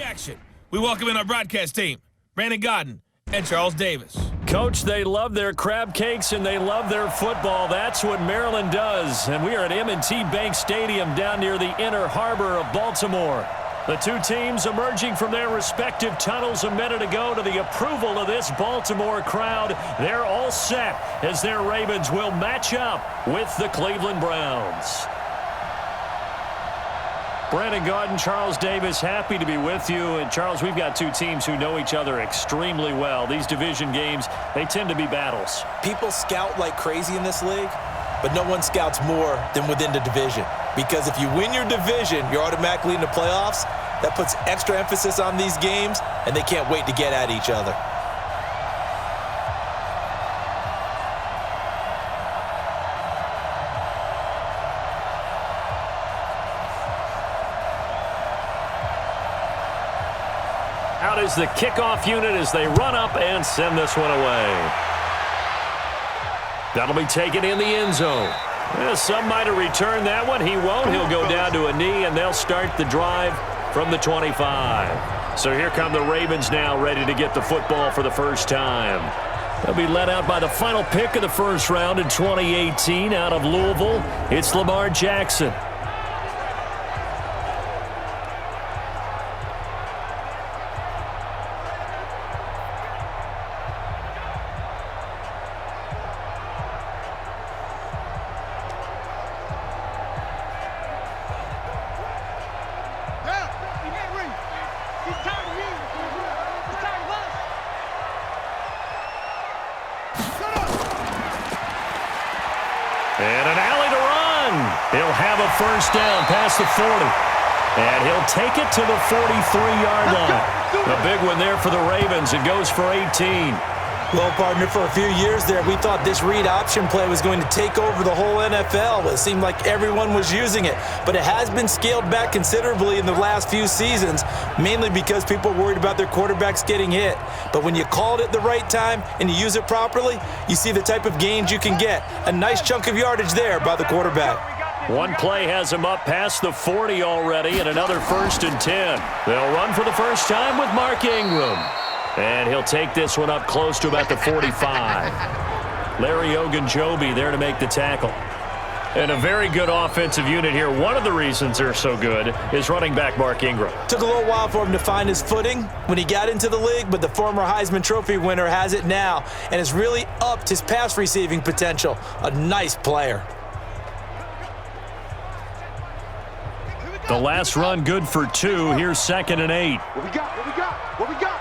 action. We welcome in our broadcast team, Brandon Godden and Charles Davis. Coach, they love their crab cakes and they love their football. That's what Maryland does. And we are at M&T Bank Stadium down near the inner harbor of Baltimore. The two teams emerging from their respective tunnels a minute ago to the approval of this Baltimore crowd. They're all set as their Ravens will match up with the Cleveland Browns. Brandon Godden, Charles Davis, happy to be with you. And Charles, we've got two teams who know each other extremely well. These division games, they tend to be battles. People scout like crazy in this league, but no one scouts more than within the division. Because if you win your division, you're automatically in the playoffs. That puts extra emphasis on these games, and they can't wait to get at each other. Out is the kickoff unit as they run up and send this one away. That'll be taken in the end zone. Well, some might have returned that one. He won't. He'll go down to a knee, and they'll start the drive from the 25. So here come the Ravens now, ready to get the football for the first time. They'll be led out by the final pick of the first round in 2018 out of Louisville. It's Lamar Jackson. And an alley to run. He'll have a first down past the 40. And he'll take it to the 43-yard line. A big one there for the Ravens. It goes for 18. Well, partner, for a few years there, we thought this read option play was going to take over the whole NFL. It seemed like everyone was using it. But it has been scaled back considerably in the last few seasons, mainly because people are worried about their quarterbacks getting hit. But when you call it at the right time and you use it properly, you see the type of gains you can get. A nice chunk of yardage there by the quarterback. One play has him up past the 40 already, and another 1st and 10. They'll run for the first time with Mark Ingram. And he'll take this one up close to about the 45. Larry Ogunjobi there to make the tackle. And a very good offensive unit here. One of the reasons they're so good is running back Mark Ingram. Took a little while for him to find his footing when he got into the league, but the former Heisman Trophy winner has it now and has really upped his pass receiving potential. A nice player. The last run good for 2. Here's 2nd and 8. What we got? What we got? What we got?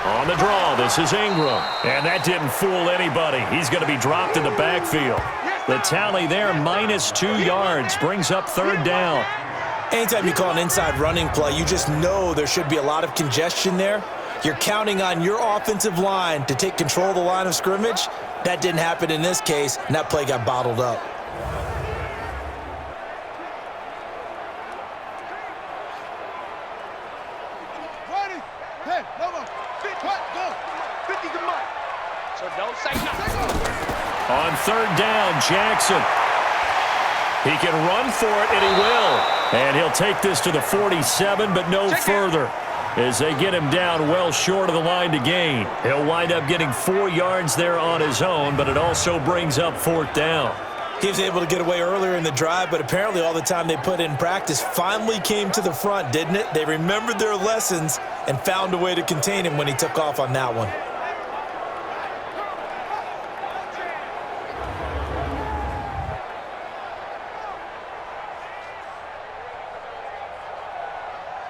On the draw, this is Ingram. And that didn't fool anybody. He's going to be dropped in the backfield. The tally there, -2 yards, brings up 3rd down. Anytime you call an inside running play, you just know there should be a lot of congestion there. You're counting on your offensive line to take control of the line of scrimmage. That didn't happen in this case, and that play got bottled up. On 3rd down, Jackson. He can run for it, and he will. And he'll take this to the 47, but no further, as they get him down well short of the line to gain. He'll wind up getting 4 yards there on his own, but it also brings up 4th down. He was able to get away earlier in the drive, but apparently all the time they put in practice finally came to the front, didn't it? They remembered their lessons and found a way to contain him when he took off on that one.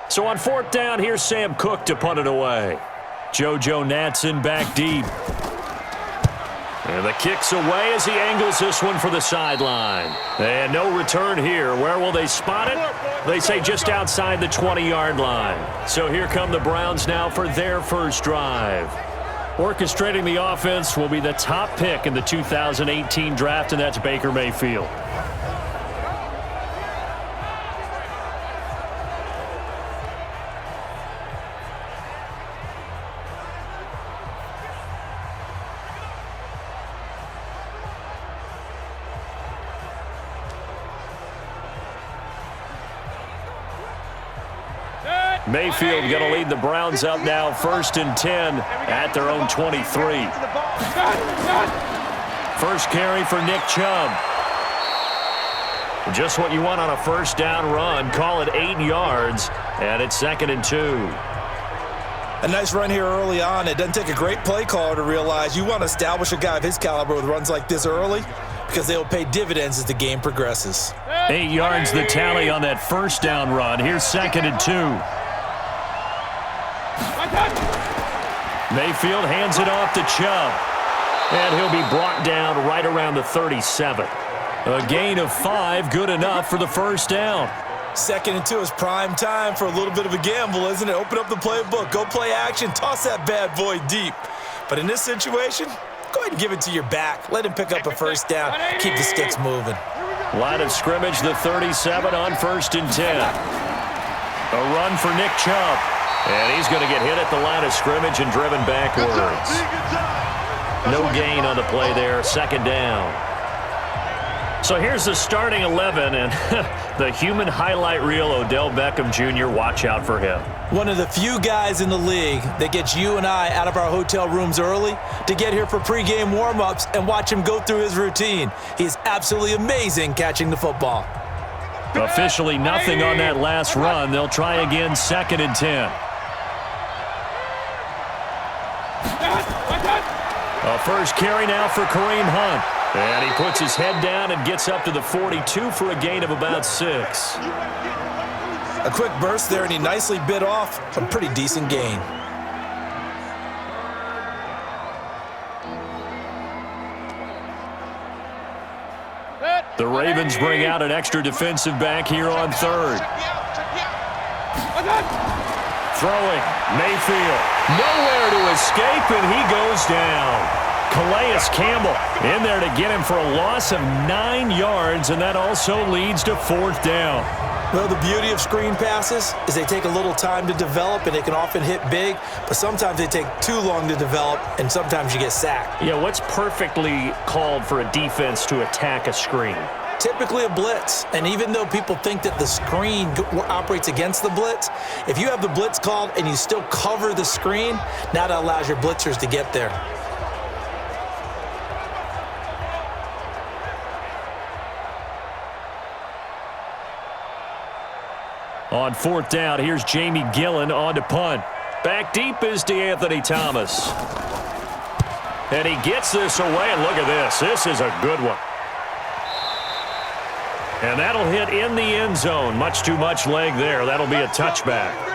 So on 4th down, here's Sam Cook to punt it away. JoJo Natson back deep. And the kick's away as he angles this one for the sideline. And no return here. Where will they spot it? They say just outside the 20-yard line. So here come the Browns now for their first drive. Orchestrating the offense will be the top pick in the 2018 draft, and that's Baker Mayfield. Mayfield going to lead the Browns up now, 1st and 10 at their own 23. First carry for Nick Chubb. Just what you want on a first down run. Call it 8 yards, and it's 2nd and 2. A nice run here early on. It doesn't take a great play caller to realize you want to establish a guy of his caliber with runs like this early because they will pay dividends as the game progresses. 8 yards the tally on that first down run. Here's 2nd and 2. Mayfield hands it off to Chubb. And he'll be brought down right around the 37. A gain of 5, good enough for the first down. 2nd and 2 is prime time for a little bit of a gamble, isn't it? Open up the playbook, go play action, toss that bad boy deep. But in this situation, go ahead and give it to your back. Let him pick up a first down, keep the sticks moving. Line of scrimmage, the 37 on 1st and 10. A run for Nick Chubb. And he's going to get hit at the line of scrimmage and driven backwards. No gain on the play there, 2nd down. So here's the starting 11, and the human highlight reel, Odell Beckham Jr., watch out for him. One of the few guys in the league that gets you and I out of our hotel rooms early to get here for pregame warm-ups and watch him go through his routine. He's absolutely amazing catching the football. Officially nothing on that last run. They'll try again, 2nd and 10. A first carry now for Kareem Hunt. And he puts his head down and gets up to the 42 for a gain of about 6. A quick burst there, and he nicely bit off a pretty decent gain. The Ravens bring out an extra defensive back here on 3rd. Throwing, Mayfield. Nowhere to escape, and he goes down. Calais Campbell in there to get him for a loss of 9 yards, and that also leads to 4th down. Well, the beauty of screen passes is they take a little time to develop, and they can often hit big, but sometimes they take too long to develop, and sometimes you get sacked. Yeah, what's perfectly called for a defense to attack a screen? Typically a blitz, and even though people think that the screen operates against the blitz, if you have the blitz called and you still cover the screen, now that allows your blitzers to get there. On 4th down, here's Jamie Gillen on to punt. Back deep is DeAnthony Thomas. And he gets this away, and look at this. This is a good one. And that'll hit in the end zone. Much too much leg there. That'll be a touchback.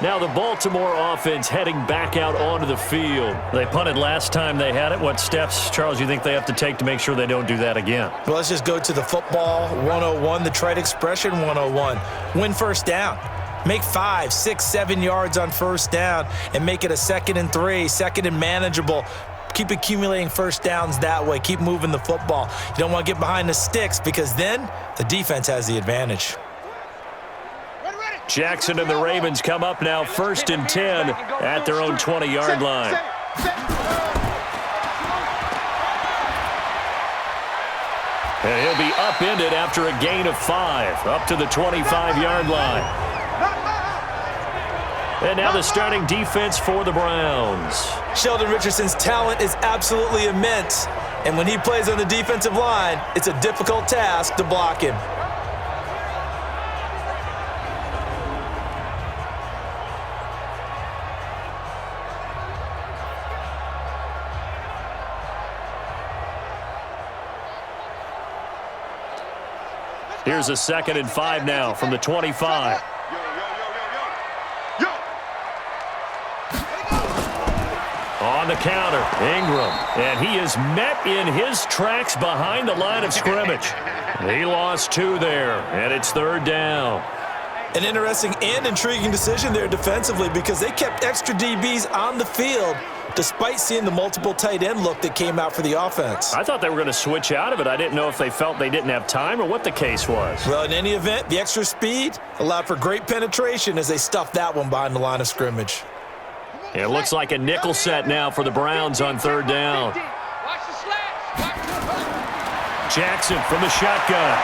Now the Baltimore offense heading back out onto the field. They punted last time they had it. What steps, Charles, you think they have to take to make sure they don't do that again? Well, let's just go to the football 101, the trite expression 101. Win first down. Make 5, 6, 7 yards on first down and make it a 2nd and 3, 2nd and manageable. Keep accumulating first downs that way. Keep moving the football. You don't want to get behind the sticks because then the defense has the advantage. Jackson and the Ravens come up now 1st and 10 at their own 20-yard line. And he'll be upended after a gain of 5 up to the 25-yard line. And now the starting defense for the Browns. Sheldon Richardson's talent is absolutely immense. And when he plays on the defensive line, it's a difficult task to block him. Here's a 2nd and 5 now from the 25. On the counter, Ingram. And he is met in his tracks behind the line of scrimmage. He lost 2 there, and it's 3rd down. An interesting and intriguing decision there defensively because they kept extra DBs on the field despite seeing the multiple tight end look that came out for the offense. I thought they were going to switch out of it. I didn't know if they felt they didn't have time or what the case was. Well, in any event, the extra speed allowed for great penetration as they stuffed that one behind the line of scrimmage. It looks like a nickel set now for the Browns on 3rd down. Jackson from the shotgun.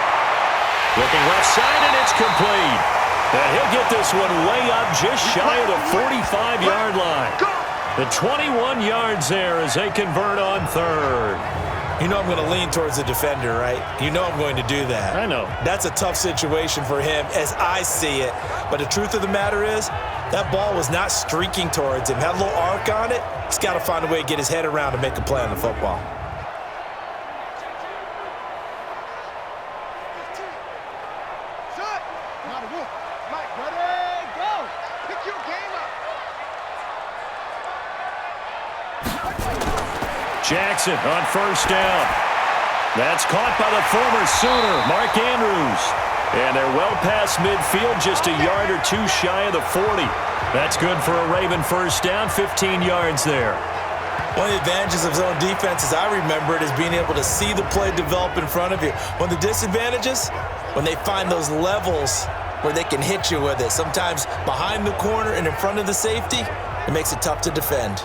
Looking left side, and it's complete. And he'll get this one way up just shy of the 45-yard line. The 21 yards there as they convert on third. You know I'm going to lean towards the defender, right? You know I'm going to do that. I know. That's a tough situation for him as I see it. But the truth of the matter is, that ball was not streaking towards him. Had a little arc on it. He's got to find a way to get his head around and make a play on the football. Jackson on first down. That's caught by the former Sooner, Mark Andrews. And they're well past midfield, just a yard or two shy of the 40. That's good for a Raven first down, 15 yards there. One of the advantages of zone defense, as I remember it, is being able to see the play develop in front of you. One of the disadvantages, when they find those levels where they can hit you with it, sometimes behind the corner and in front of the safety, it makes it tough to defend.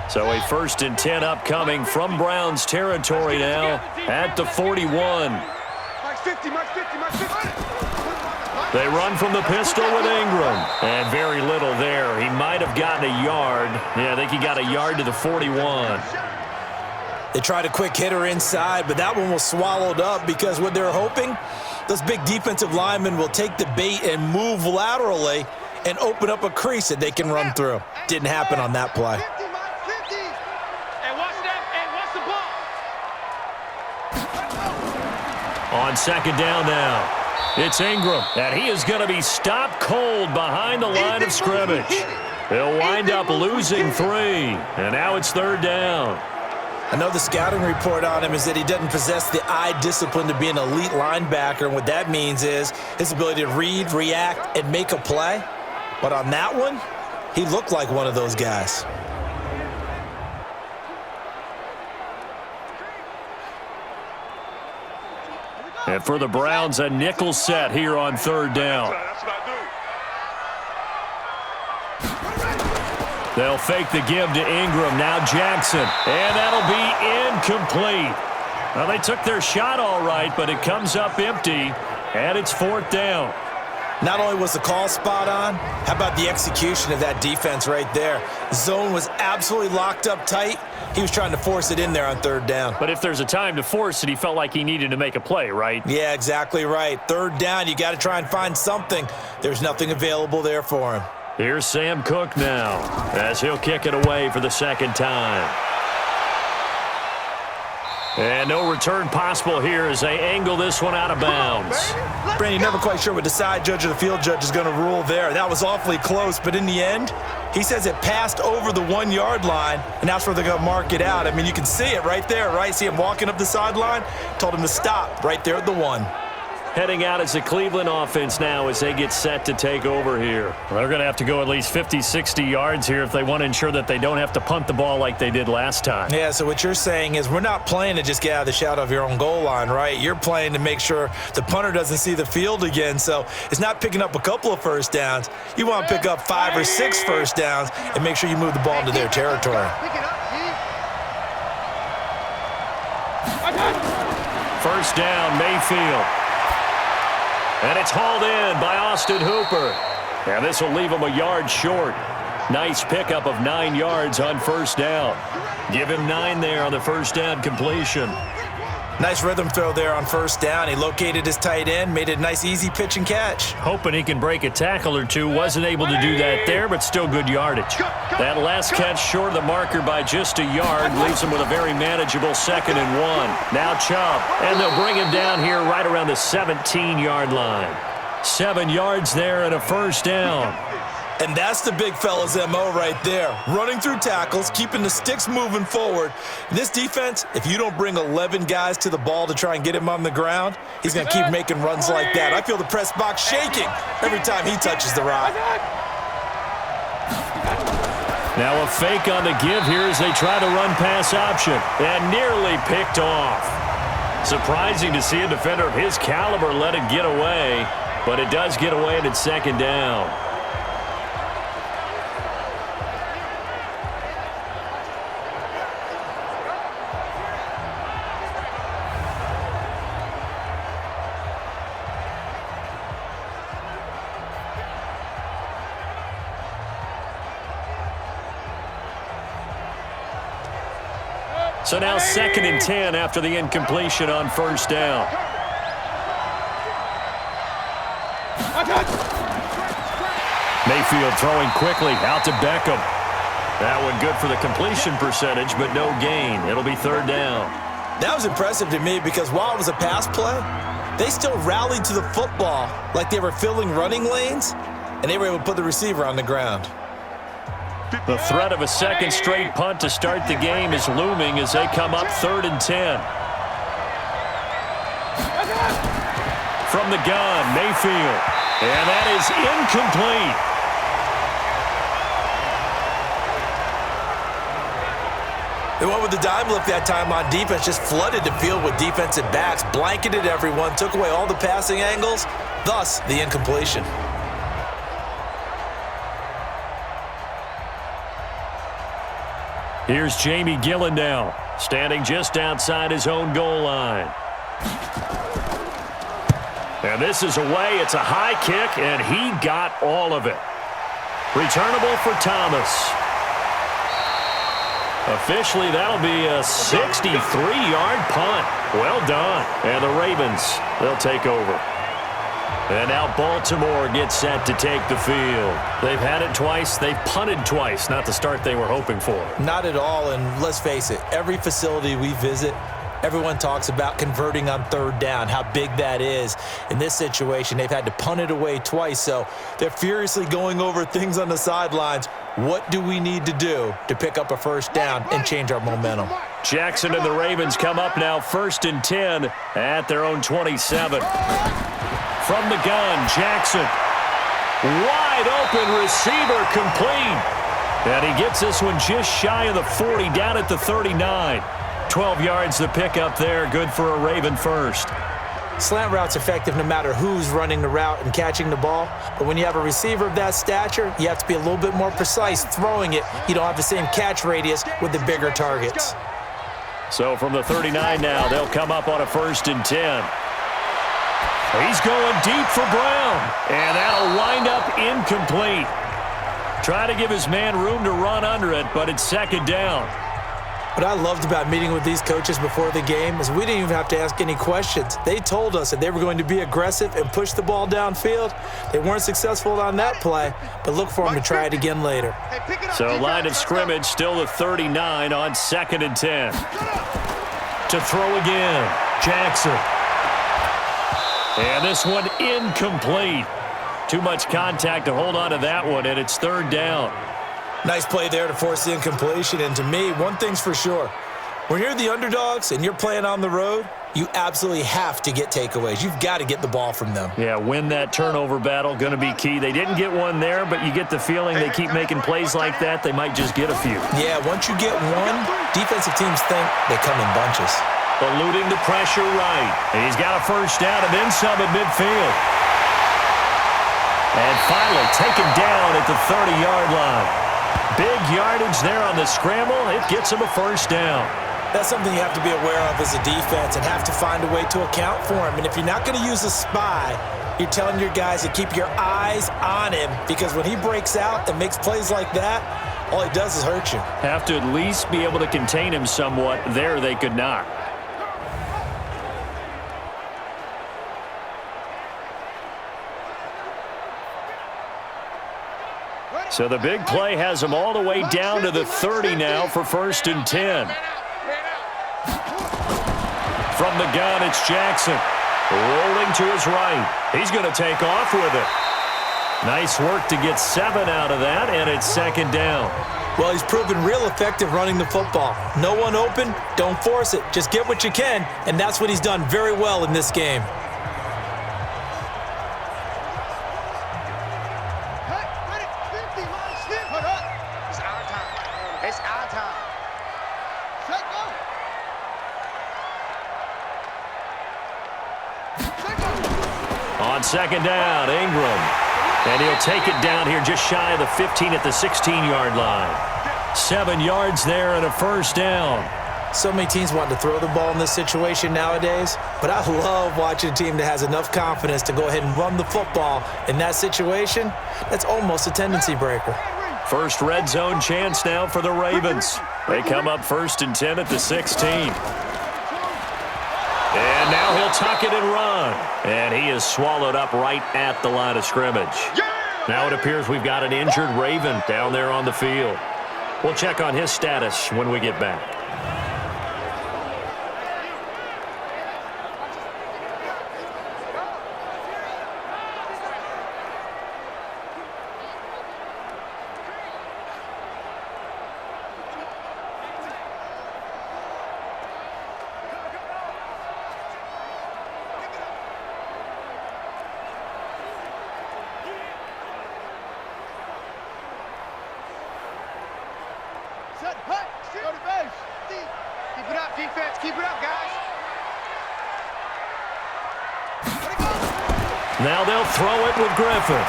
So a 1st and 10 upcoming from Browns territory now at the 41. They run from the pistol with Ingram. And very little there. He might have gotten a yard. Yeah, I think he got a yard to the 41. They tried a quick hitter inside, but that one was swallowed up because what they're hoping, those big defensive linemen will take the bait and move laterally and open up a crease that they can run through. Didn't happen on that play. On second down now, it's Ingram, and he is going to be stopped cold behind the line of scrimmage. He'll wind up losing 3, and now it's 3rd down. I know the scouting report on him is that he doesn't possess the eye discipline to be an elite linebacker, and what that means is his ability to read, react, and make a play. But on that one, he looked like one of those guys. And for the Browns, a nickel set here on 3rd down. They'll fake the give to Ingram. Now Jackson. And that'll be incomplete. Well, they took their shot all right, but it comes up empty. And it's 4th down. Not only was the call spot on, how about the execution of that defense right there? Zone was absolutely locked up tight. He was trying to force it in there on 3rd down. But if there's a time to force it, he felt like he needed to make a play, right? Yeah, exactly right. 3rd down, you got to try and find something. There's nothing available there for him. Here's Sam Cook now, as he'll kick it away for the 2nd time. And no return possible here as they angle this one out of bounds. Brandon, never quite sure what the side judge or the field judge is going to rule there. That was awfully close, but in the end, he says it passed over the 1-yard line, and that's where they're going to mark it out. I mean, you can see it right there, right? See him walking up the sideline? Told him to stop right there at the 1. Heading out as the Cleveland offense now as they get set to take over here. Well, they're going to have to go at least 50, 60 yards here if they want to ensure that they don't have to punt the ball like they did last time. Yeah, so what you're saying is we're not playing to just get out of the shadow of your own goal line, right? You're playing to make sure the punter doesn't see the field again. So it's not picking up a couple of first downs. You want to pick up 5 or 6 first downs and make sure you move the ball into their territory. First down, Mayfield. And it's hauled in by Austin Hooper. And this will leave him a yard short. Nice pickup of 9 yards on first down. Give him 9 there on the first down completion. Nice rhythm throw there on first down. He located his tight end, made it a nice easy pitch and catch. Hoping he can break a tackle or two. Wasn't able to do that there, but still good yardage. That last catch short of the marker by just a yard leaves him with a very manageable 2nd and 1. Now Chubb, and they'll bring him down here right around the 17-yard line. 7 yards there and a first down. And that's the big fella's MO right there. Running through tackles, keeping the sticks moving forward. This defense, if you don't bring 11 guys to the ball to try and get him on the ground, he's going to keep making runs like that. I feel the press box shaking every time he touches the rock. Now a fake on the give here as they try to run pass option. And nearly picked off. Surprising to see a defender of his caliber let it get away. But it does get away and it's 2nd down. So now 2nd and 10 after the incompletion on 1st down. Mayfield throwing quickly out to Beckham. That one good for the completion percentage, but no gain. It'll be 3rd down. That was impressive to me because while it was a pass play, they still rallied to the football like they were filling running lanes, and they were able to put the receiver on the ground. The threat of a 2nd straight punt to start the game is looming as they come up 3rd and 10. From the gun, Mayfield. And that is incomplete. They went with the dime look that time on defense, just flooded the field with defensive backs, blanketed everyone, took away all the passing angles, thus the incompletion. Here's Jamie Gillen now, standing just outside his own goal line. And this is away. It's a high kick, and he got all of it. Returnable for Thomas. Officially, that'll be a 63-yard punt. Well done. And the Ravens, they'll take over. And now Baltimore gets set to take the field. They've had it twice. They've punted twice. Not the start they were hoping for. Not at all, and let's face it, every facility we visit, everyone talks about converting on 3rd down, how big that is. In this situation, they've had to punt it away twice, so they're furiously going over things on the sidelines. What do we need to do to pick up a 1st down and change our momentum? Jackson and the Ravens come up now 1st and 10 at their own 27. From the gun, Jackson. Wide open receiver complete. And he gets this one just shy of the 40, down at the 39. 12 yards the pickup there, good for a Raven first. Slant route's effective no matter who's running the route and catching the ball. But when you have a receiver of that stature, you have to be a little bit more precise throwing it. You don't have the same catch radius with the bigger targets. So from the 39 now, they'll come up on a 1st and 10. He's going deep for Brown, and that'll wind up incomplete. Trying to give his man room to run under it, but it's 2nd down. What I loved about meeting with these coaches before the game is we didn't even have to ask any questions. They told us that they were going to be aggressive and push the ball downfield. They weren't successful on that play, but look for them to try it again later. So line of scrimmage still the 39 on 2nd and 10. To throw again, Jackson. And this one incomplete. Too much contact to hold on to that one, and it's 3rd down. Nice play there to force the incompletion, and to me, one thing's for sure. When you're the underdogs and you're playing on the road, you absolutely have to get takeaways. You've got to get the ball from them. Yeah, win that turnover battle, going to be key. They didn't get one there, but you get the feeling they keep making plays like that, they might just get a few. Yeah, once you get one, defensive teams think they come in bunches. Eluding the pressure right. And he's got a 1st down and then some at midfield. And finally taken down at the 30-yard line. Big yardage there on the scramble. It gets him a 1st down. That's something you have to be aware of as a defense and have to find a way to account for him. And if you're not going to use a spy, you're telling your guys to keep your eyes on him, because when he breaks out and makes plays like that, all he does is hurt you. Have to at least be able to contain him somewhat. There they could not. So the big play has him all the way down to the 30 now for 1st and 10. From the gun, it's Jackson. Rolling to his right. He's going to take off with it. Nice work to get 7 out of that, and it's 2nd down. Well, he's proven real effective running the football. No one open, don't force it. Just get what you can, and that's what he's done very well in this game. On 2nd down, Ingram. And he'll take it down here just shy of the 15 at the 16-yard line. 7 yards there and a 1st down. So many teams want to throw the ball in this situation nowadays, but I love watching a team that has enough confidence to go ahead and run the football in that situation. That's almost a tendency breaker. First red zone chance now for the Ravens. They come up 1st and 10 at the 16. And now he'll tuck it and run. And he is swallowed up right at the line of scrimmage. Now it appears we've got an injured Raven down there on the field. We'll check on his status when we get back. Go to base. Keep it up, defense. Keep it up, guys. Now they'll throw it with Griffin.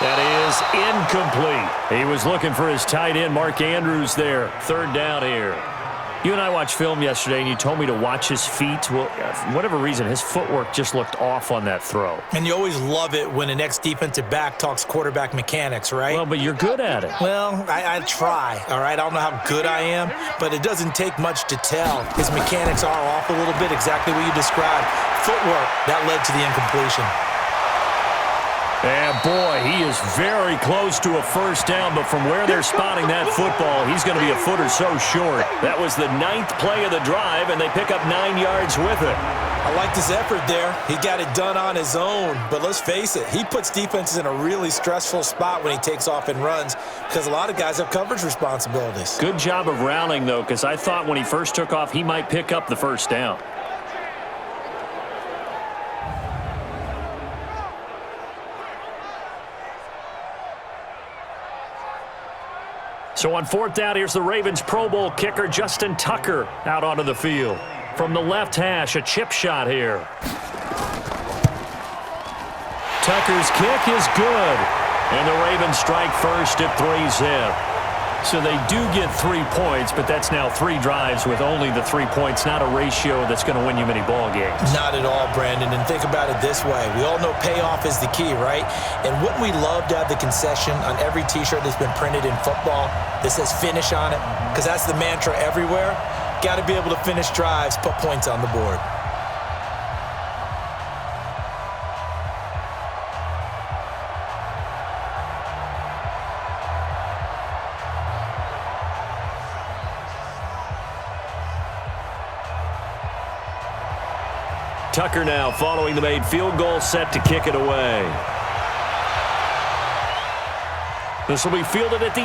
That is incomplete. He was looking for his tight end, Mark Andrews, there. 3rd down here. You and I watched film yesterday, and you told me to watch his feet. Well, for whatever reason, his footwork just looked off on that throw. And you always love it when an ex-defensive back talks quarterback mechanics, right? Well, but you're good at it. Well, I try, all right? I don't know how good I am, but it doesn't take much to tell. His mechanics are off a little bit, exactly what you described. Footwork, that led to the incompletion. And boy, he is very close to a 1st down, but from where they're spotting that football, he's going to be a foot or so short. That was the 9th play of the drive, and they pick up 9 yards with it. I like his effort there. He got it done on his own, but let's face it, he puts defenses in a really stressful spot when he takes off and runs because a lot of guys have coverage responsibilities. Good job of rounding, though, because I thought when he first took off, he might pick up the 1st down. So on 4th down, here's the Ravens Pro Bowl kicker, Justin Tucker, out onto the field. From the left hash, a chip shot here. Tucker's kick is good. And the Ravens strike first at 3-zip. So they do get 3 points, but that's now 3 drives with only the 3 points, not a ratio that's going to win you many ball games. Not at all, Brandon. And think about it this way. We all know payoff is the key, right? And wouldn't we love to have the concession on every T-shirt that's been printed in football that says finish on it? Because that's the mantra everywhere. Got to be able to finish drives, put points on the board. Tucker now following the made field goal, set to kick it away. This will be fielded at the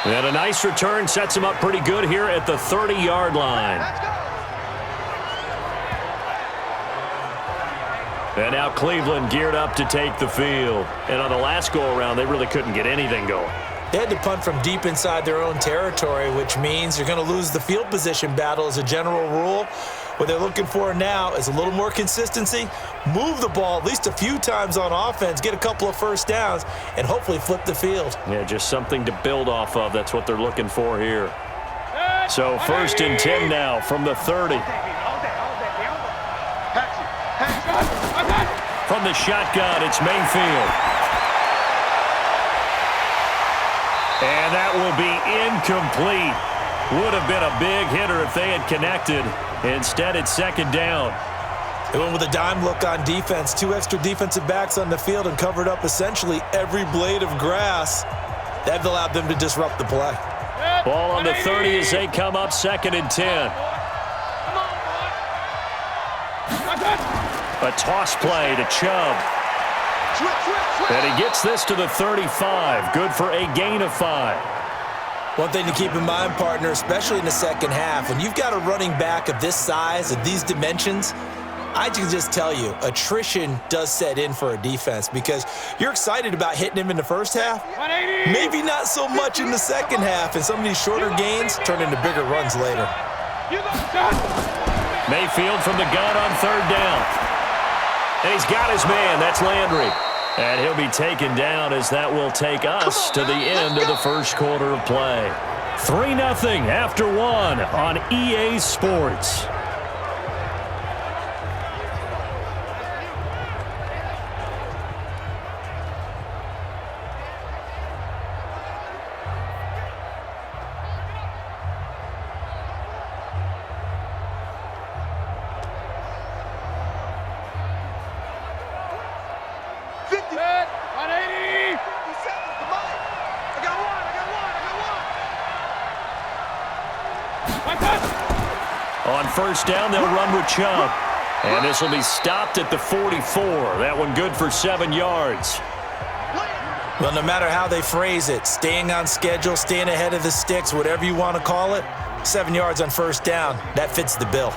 8. And a nice return sets him up pretty good here at the 30-yard line. And now Cleveland geared up to take the field. And on the last go-around, they really couldn't get anything going. They had to punt from deep inside their own territory, which means you're going to lose the field position battle as a general rule. What they're looking for now is a little more consistency, move the ball at least a few times on offense, get a couple of 1st downs, and hopefully flip the field. Yeah, just something to build off of. That's what they're looking for here. So 1st and 10 now from the 30. From the shotgun, it's Mayfield. And that will be incomplete. Would have been a big hitter if they had connected. Instead, it's 2nd down. They went with a dime look on defense. 2 extra defensive backs on the field and covered up essentially every blade of grass. That allowed them to disrupt the play. Ball on the 30 as they come up 2nd and 10. A toss play to Chubb. And he gets this to the 35. Good for a gain of 5. One thing to keep in mind, partner, especially in the second half, when you've got a running back of this size, of these dimensions, I can just tell you, attrition does set in for a defense because you're excited about hitting him in the first half, maybe not so much in the second half, and some of these shorter gains turn into bigger runs later. Mayfield from the gun on 3rd down. And he's got his man. That's Landry. And he'll be taken down as that will take us to the end of the 1st quarter of play. 3-0 after 1 on EA Sports. On first down, they'll run with Chubb. And this will be stopped at the 44. That one good for 7 yards. Well, no matter how they phrase it, staying on schedule, staying ahead of the sticks, whatever you want to call it, 7 yards on first down, that fits the bill.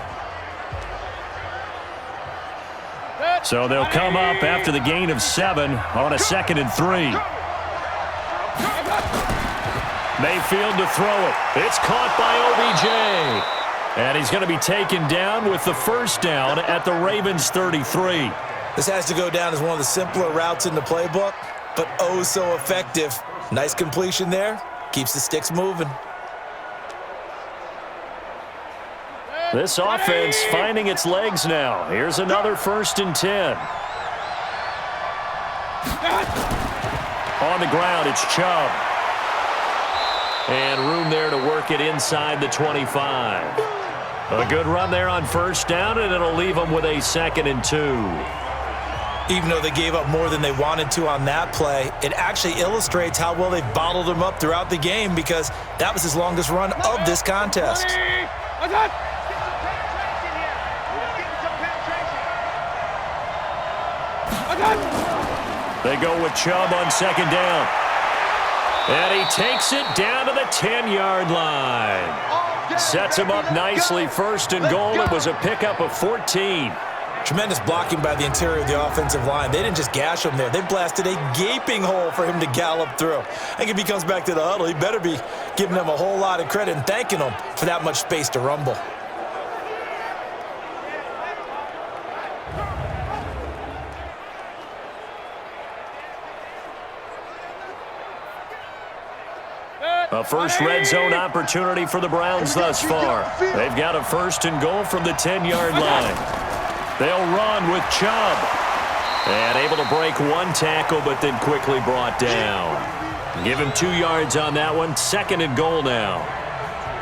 So they'll come up after the gain of 7 on a 2nd and 3. Mayfield to throw it. It's caught by OBJ. And he's going to be taken down with the first down at the Ravens' 33. This has to go down as one of the simpler routes in the playbook, but oh so effective. Nice completion there. Keeps the sticks moving. This offense finding its legs now. Here's another 1st and 10. On the ground, it's Chubb. And room there to work it inside the 25. A good run there on first down, and it'll leave them with a 2nd and 2. Even though they gave up more than they wanted to on that play, it actually illustrates how well they've bottled him up throughout the game because that was his longest run of this contest. They go with Chubb on 2nd down. And he takes it down to the 10-yard line. Sets him up nicely. 1st and goal. It was a pickup of 14. Tremendous blocking by the interior of the offensive line. They didn't just gash him there. They blasted a gaping hole for him to gallop through. I think if he comes back to the huddle, he better be giving them a whole lot of credit and thanking them for that much space to rumble. A first red zone opportunity for the Browns thus far. They've got a 1st and goal from the 10-yard line. They'll run with Chubb. And able to break 1 tackle, but then quickly brought down. Give him 2 yards on that one. 2nd and goal now.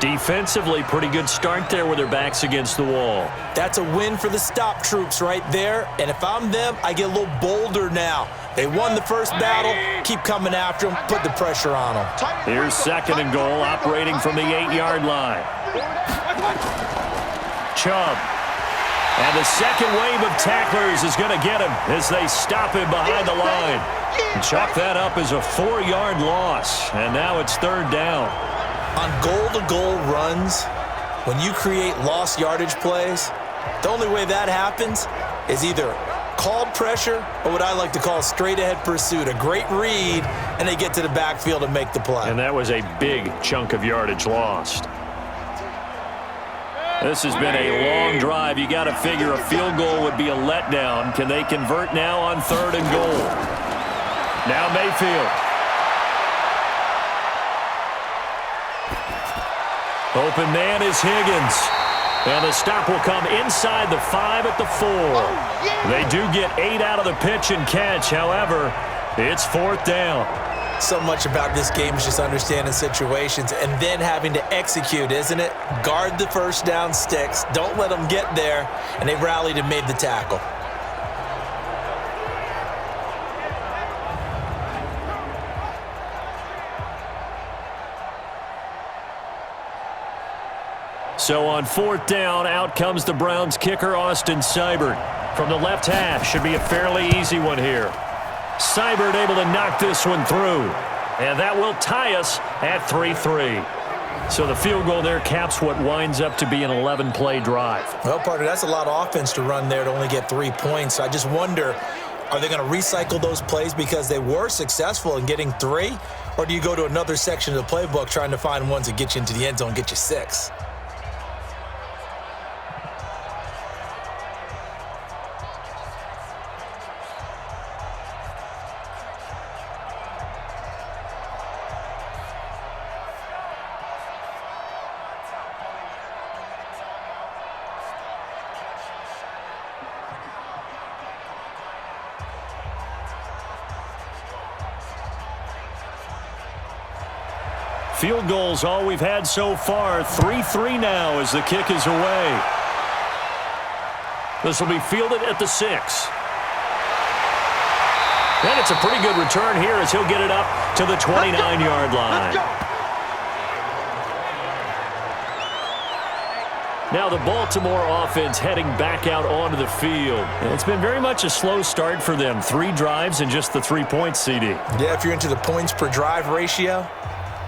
Defensively, pretty good start there with their backs against the wall. That's a win for the stop troops right there. And if I'm them, I get a little bolder now. They won the first battle. Keep coming after them. Put the pressure on them. Here's 2nd and goal, operating from the 8-yard line. Chubb. And the second wave of tacklers is going to get him as they stop him behind the line. And chalk that up as a 4-yard loss. And now it's 3rd down. On goal-to-goal runs, when you create lost yardage plays, the only way that happens is either called pressure or what I like to call straight-ahead pursuit. A great read, and they get to the backfield and make the play. And that was a big chunk of yardage lost. This has been a long drive. You got to figure a field goal would be a letdown. Can they convert now on 3rd and goal? Now Mayfield. Open man is Higgins. And the stop will come inside the 5 at the 4. They do get 8 out of the pitch and catch. However, it's 4th down. So much about this game is just understanding situations and then having to execute, isn't it? Guard the first down sticks. Don't let them get there. And they rallied and made the tackle. So on 4th down, out comes the Browns kicker, Austin Seibert. From the left hash, should be a fairly easy one here. Seibert able to knock this one through. And that will tie us at 3-3. So the field goal there caps what winds up to be an 11-play drive. Well, partner, that's a lot of offense to run there to only get 3 points. I just wonder, are they going to recycle those plays because they were successful in getting 3? Or do you go to another section of the playbook trying to find ones that get you into the end zone and get you 6? Field goals all we've had so far. 3-3 now as the kick is away. This will be fielded at the 6. And it's a pretty good return here as he'll get it up to the 29-yard line. Now the Baltimore offense heading back out onto the field. And it's been very much a slow start for them. 3 drives and just the 3 points, CD. Yeah, if you're into the points per drive ratio,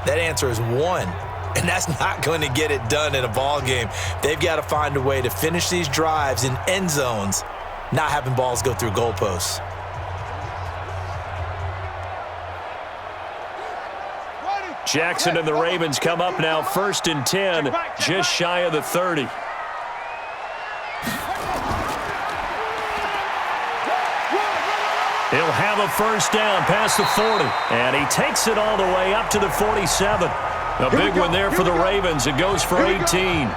that answer is 1. And that's not going to get it done in a ball game. They've got to find a way to finish these drives in end zones, not having balls go through goalposts. Jackson and the Ravens come up now 1st and 10, just shy of the 30. He'll have a first down past the 40, and he takes it all the way up to the 47. A big one there for the Ravens. It goes for 18.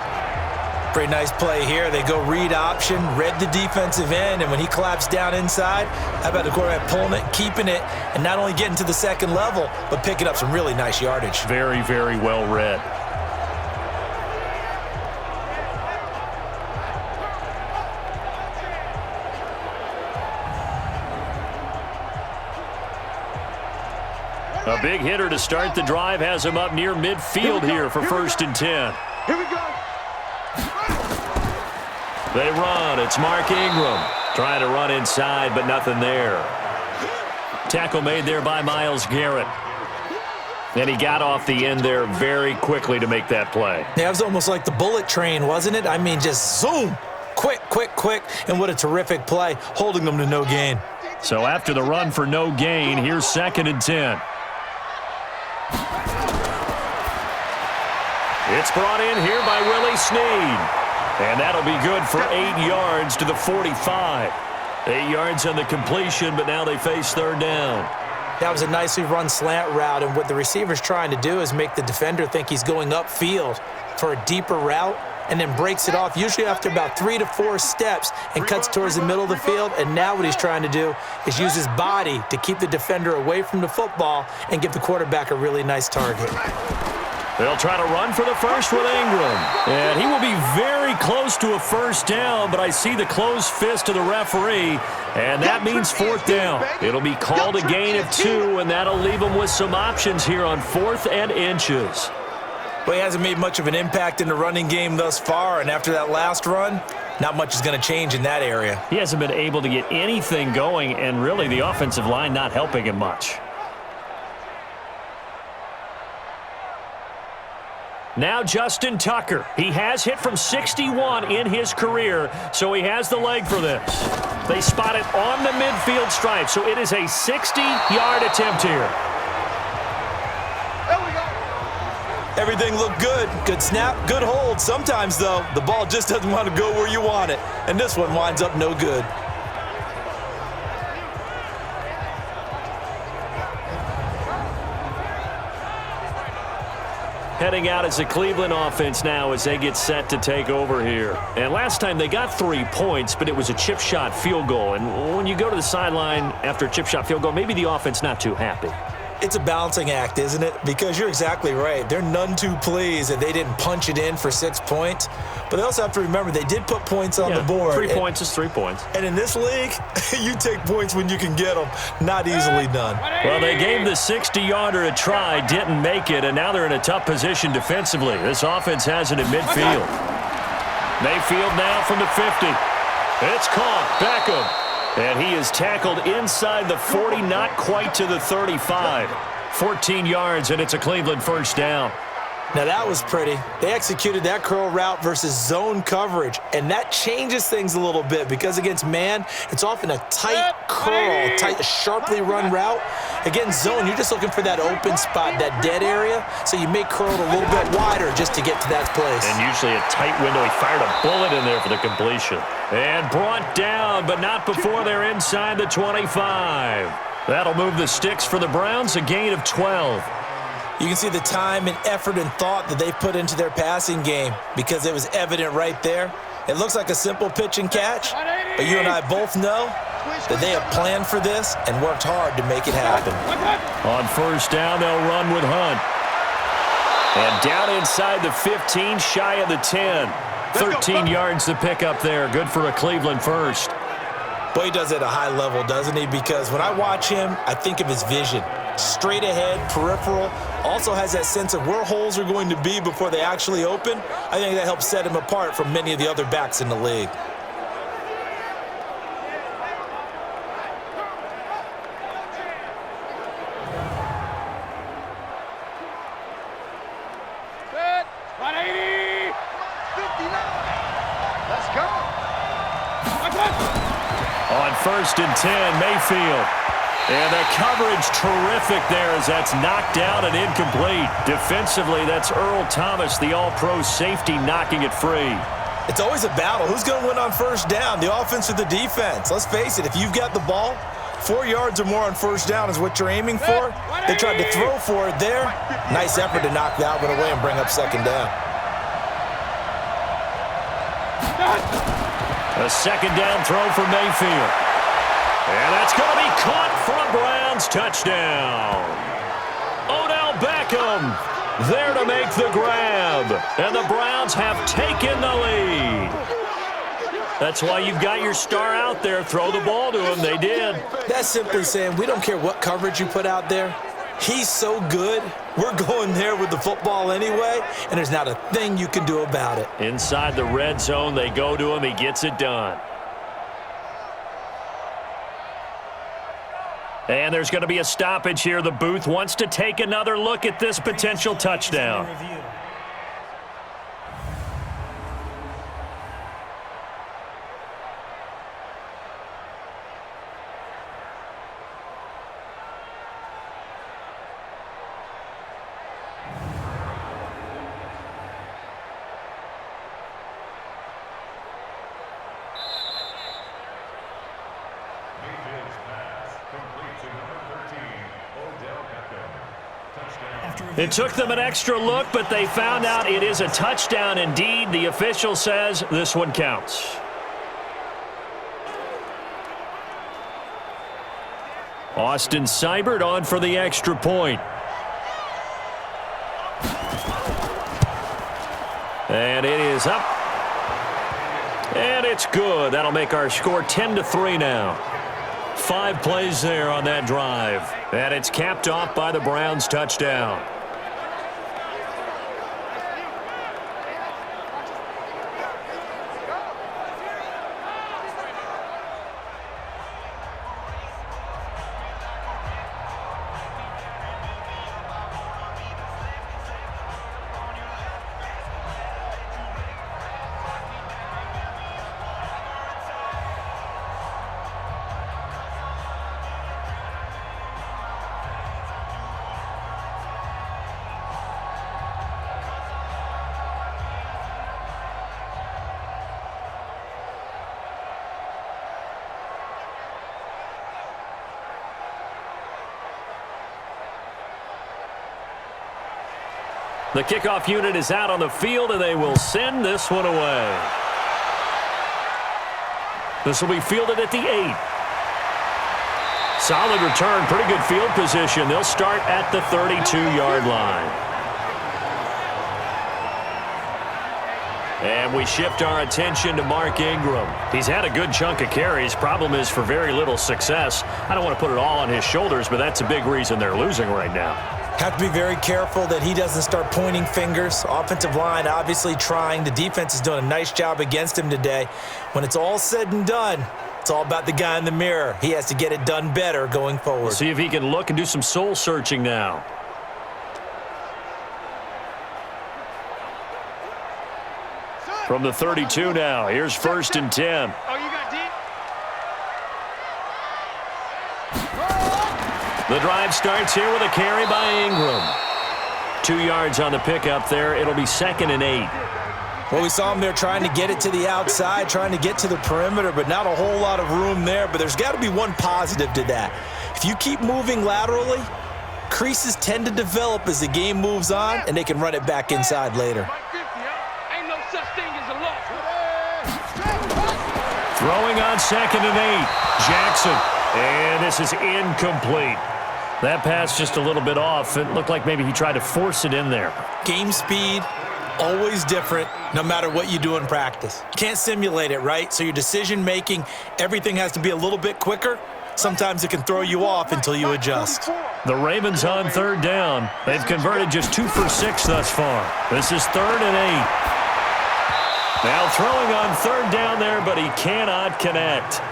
Pretty nice play here. They go read option, read the defensive end, and when he collapsed down inside, how about the quarterback pulling it, keeping it, and not only getting to the second level, but picking up some really nice yardage. Very, very well read. A big hitter to start the drive has him up near midfield here for 1st and 10. Here we go. They run. It's Mark Ingram trying to run inside, but nothing there. Tackle made there by Myles Garrett. And he got off the end there very quickly to make that play. Yeah, it was almost like the bullet train, wasn't it? I mean, just zoom. Quick, quick, quick. And what a terrific play, holding them to no gain. So after the run for no gain, here's 2nd and 10. It's brought in here by Willie Snead. And that'll be good for 8 yards to the 45. 8 yards on the completion, but now they face 3rd down. That was a nicely run slant route, and what the receiver's trying to do is make the defender think he's going upfield for a deeper route, and then breaks it off, usually after about 3 to 4 steps, and cuts towards the middle of the field. And now what he's trying to do is use his body to keep the defender away from the football and give the quarterback a really nice target. They'll try to run for the first with Ingram. And he will be very close to a first down, but I see the closed fist of the referee, and that means 4th down. It'll be called a gain of 2, and that'll leave them with some options here on 4th and inches. Well, he hasn't made much of an impact in the running game thus far, and after that last run, not much is going to change in that area. He hasn't been able to get anything going, and really the offensive line not helping him much. Now Justin Tucker. He has hit from 61 in his career, so he has the leg for this. They spot it on the midfield stripe, so it is a 60-yard attempt here. There we go. Everything looked good. Good snap, good hold. Sometimes, though, the ball just doesn't want to go where you want it, and this one winds up no good. Heading out as a Cleveland offense now as they get set to take over here. And last time they got 3 points, but it was a chip shot field goal. And when you go to the sideline after a chip shot field goal, maybe the offense not too happy. It's a balancing act, isn't it? Because you're exactly right. They're none too pleased that they didn't punch it in for 6 points. But they also have to remember they did put points on the board. 3 points is 3 points. And in this league, you take points when you can get them. Not easily done. Well, they gave the 60-yarder a try, didn't make it, and now they're in a tough position defensively. This offense has it in midfield. Mayfield now from the 50. It's caught. Beckham. And he is tackled inside the 40, not quite to the 35. 14 yards, and it's a Cleveland first down. Now that was pretty. They executed that curl route versus zone coverage, and that changes things a little bit because against man, it's often a tight curl, tight, sharply run route. Against zone, you're just looking for that open spot, that dead area, so you may curl it a little bit wider just to get to that place. And usually a tight window. He fired a bullet in there for the completion. And brought down, but not before they're inside the 25. That'll move the sticks for the Browns, a gain of 12. You can see the time and effort and thought that they've put into their passing game because it was evident right there. It looks like a simple pitch and catch, but you and I both know that they have planned for this and worked hard to make it happen. On first down, they'll run with Hunt. And down inside the 15, shy of the 10. 13 yards to pick up there. Good for a Cleveland first. Boy, he does it at a high level, doesn't he? Because when I watch him, I think of his vision. straight ahead, peripheral. Also has that sense of where holes are going to be before they actually open. I think that helps set him apart from many of the other backs in the league. Set. 180. 59. Let's go. On 1st and 10, Mayfield. And the coverage terrific there as that's knocked down and incomplete. Defensively, that's Earl Thomas, the all-pro safety, knocking it free. It's always a battle. Who's going to win on first down, the offense or the defense? Let's face it, if you've got the ball, 4 yards or more on first down is what you're aiming for. They tried to throw for it there. Nice effort to knock that one away and bring up second down. A second down throw for Mayfield. And that's going to be caught for a Browns touchdown. Odell Beckham there to make the grab. And the Browns have taken the lead. That's why you've got your star out there. Throw the ball to him. They did. That's simply saying we don't care what coverage you put out there. He's so good. We're going there with the football anyway, and there's not a thing you can do about it. Inside the red zone, they go to him. He gets it done. And there's going to be a stoppage here. The booth wants to take another look at this potential touchdown. It took them an extra look, but they found out it is a touchdown indeed. The official says this one counts. Austin Seibert on for the extra point. And it is up. And it's good. That'll make our score 10-3 now. 5 plays there on that drive. And it's capped off by the Browns touchdown. The kickoff unit is out on the field, and they will send this one away. This will be fielded at the 8. Solid return, pretty good field position. They'll start at the 32-yard line. And we shift our attention to Mark Ingram. He's had a good chunk of carries. Problem is for very little success. I don't want to put it all on his shoulders, but that's a big reason they're losing right now. Have to be very careful that he doesn't start pointing fingers. Offensive line obviously trying. The defense is doing a nice job against him today. When it's all said and done, it's all about the guy in the mirror. He has to get it done better going forward. We'll see if he can look and do some soul searching now. From the 32 now, here's 1st and 10. Oh, you got deep? The drive starts here with a carry by Ingram. 2 yards on the pickup there. It'll be 2nd and 8. Well, we saw him there trying to get it to the outside, trying to get to the perimeter, but not a whole lot of room there. But there's got to be one positive to that. If you keep moving laterally, creases tend to develop as the game moves on, and they can run it back inside later. Ain't no such thing as a loss. Throwing on 2nd and 8. Jackson. And this is incomplete. That pass just a little bit off. It looked like maybe he tried to force it in there. Game speed, always different, no matter what you do in practice. Can't simulate it, right? So your decision-making, everything has to be a little bit quicker. Sometimes it can throw you off until you adjust. The Ravens on third down. They've converted just 2 for 6 thus far. This is 3rd and 8. Now throwing on third down there, but he cannot connect.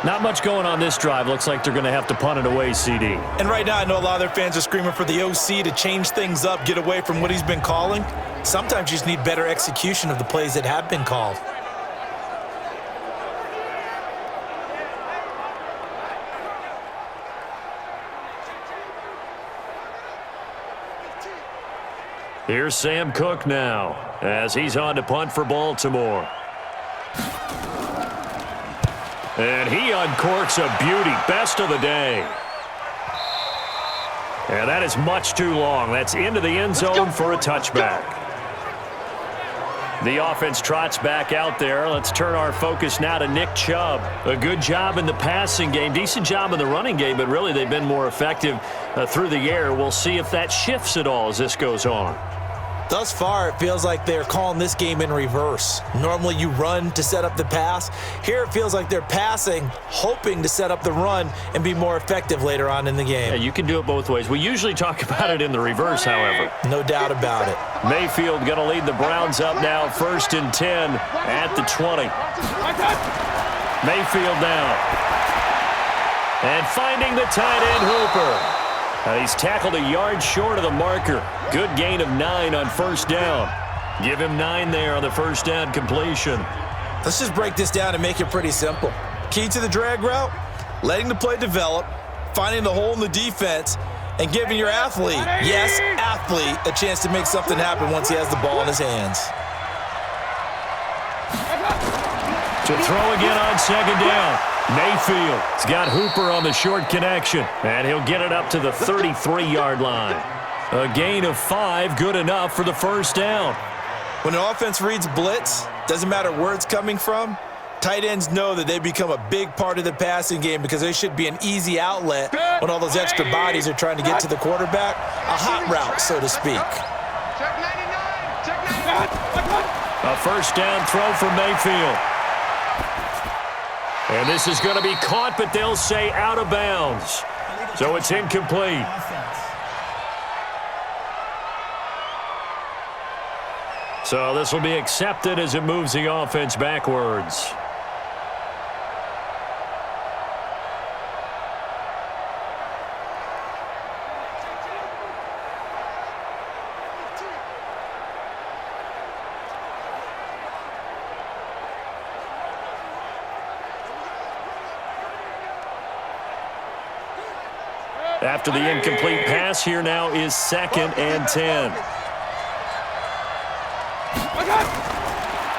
Not much going on this drive. Looks like they're going to have to punt it away, CD. And right now, I know a lot of their fans are screaming for the OC to change things up, get away from what he's been calling. Sometimes you just need better execution of the plays that have been called. Here's Sam Cook now as he's on to punt for Baltimore. And he uncorks a beauty. Best of the day. And that is much too long. That's into the end zone for a touchback. The offense trots back out there. Let's turn our focus now to Nick Chubb. A good job in the passing game. Decent job in the running game, but really they've been more effective through the air. We'll see if that shifts at all as this goes on. Thus far, it feels like they're calling this game in reverse. Normally, you run to set up the pass. Here, it feels like they're passing, hoping to set up the run and be more effective later on in the game. Yeah, you can do it both ways. We usually talk about it in the reverse, however. No doubt about it. Mayfield going to lead the Browns up now, 1st and 10 at the 20. Mayfield now. And finding the tight end Hooper. He's tackled a yard short of the marker. Good gain of 9 on 1st down. Give him 9 there on the 1st down completion. Let's just break this down and make it pretty simple. Key to the drag route, letting the play develop, finding the hole in the defense, and giving your athlete, yes, athlete, a chance to make something happen once he has the ball in his hands. To throw again on 2nd down. Mayfield has got Hooper on the short connection, and he'll get it up to the 33-yard line. A gain of 5, good enough for the 1st down. When an offense reads blitz, doesn't matter where it's coming from, tight ends know that they become a big part of the passing game because they should be an easy outlet when all those extra bodies are trying to get to the quarterback. A hot route, so to speak. Check 99. Check 99. A 1st down throw for Mayfield. And this is going to be caught, but they'll say out of bounds. So it's incomplete. So this will be accepted as it moves the offense backwards. After the incomplete pass, here now is 2nd and 10.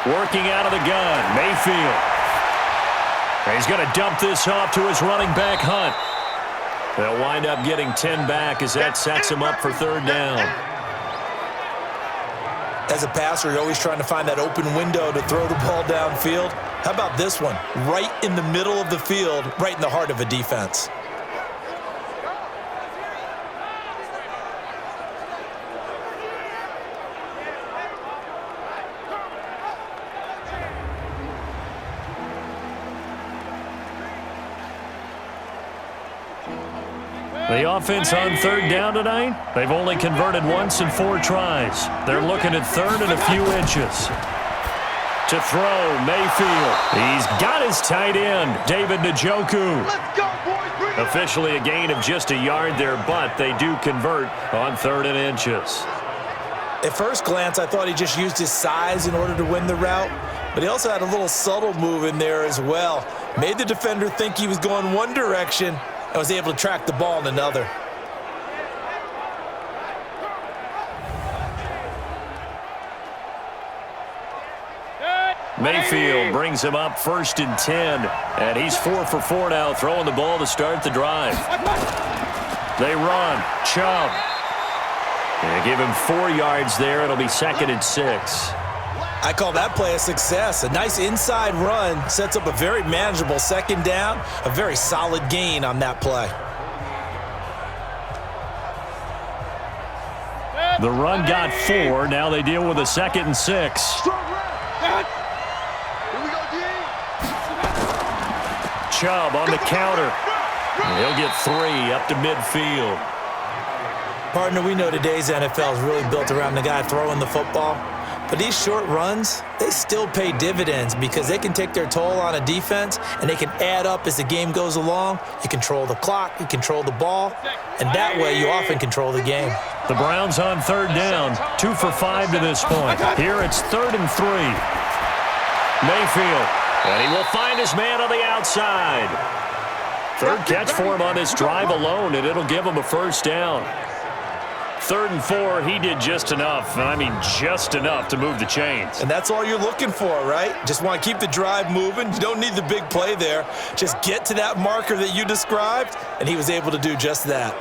Working out of the gun, Mayfield. And he's going to dump this off to his running back, Hunt. They'll wind up getting 10 back as that sets him up for 3rd down. As a passer, you're always trying to find that open window to throw the ball downfield. How about this one? Right in the middle of the field, right in the heart of a defense. The offense on 3rd down tonight, they've only converted once in 4 tries. They're looking at 3rd and a few inches. To throw, Mayfield. He's got his tight end, David Njoku. Let's go, boys. Officially a gain of just a yard there, but they do convert on 3rd and inches. At first glance, I thought he just used his size in order to win the route, but he also had a little subtle move in there as well. Made the defender think he was going one direction and was able to track the ball in another. Mayfield brings him up 1st and 10, and he's 4 for 4 now, throwing the ball to start the drive. They run, Chubb. And give him 4 yards there. It'll be 2nd and 6. I call that play a success. A nice inside run sets up a very manageable 2nd down, a very solid gain on that play. The run got 4. Now they deal with a 2nd and 6. Chubb on the counter. And he'll get 3 up to midfield. Partner, we know today's NFL is really built around the guy throwing the football. But these short runs, they still pay dividends because they can take their toll on a defense and they can add up as the game goes along. You control the clock, you control the ball, and that way you often control the game. The Browns on 3rd down, 2 for 5 to this point. Here it's 3rd and 3. Mayfield, and he will find his man on the outside. 3rd catch for him on this drive alone, and it'll give him a 1st down. 3rd and 4, he did just enough, and I mean just enough to move the chains. And that's all you're looking for, right? Just want to keep the drive moving. You don't need the big play there. Just get to that marker that you described, and he was able to do just that.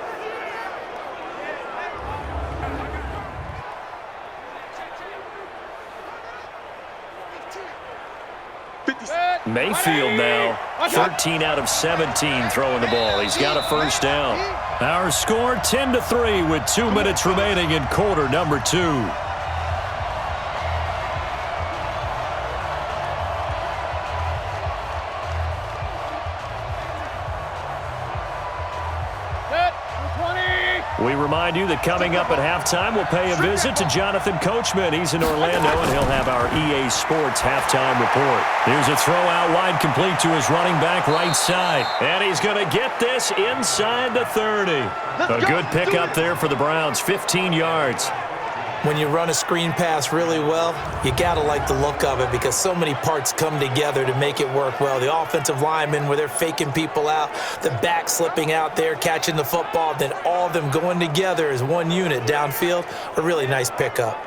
Mayfield now, 13 out of 17 throwing the ball. He's got a 1st down. Our score 10-3 with 2 minutes remaining in quarter number 2. We remind you that coming up at halftime, we'll pay a visit to Jonathan Coachman. He's in Orlando, and he'll have our EA Sports halftime report. Here's a throw out wide, complete to his running back right side. And he's going to get this inside the 30. A good pickup there for the Browns, 15 yards. When you run a screen pass really well, you got to like the look of it because so many parts come together to make it work well. The offensive linemen, where they're faking people out, the back slipping out there, catching the football, then all of them going together as one unit downfield. A really nice pickup.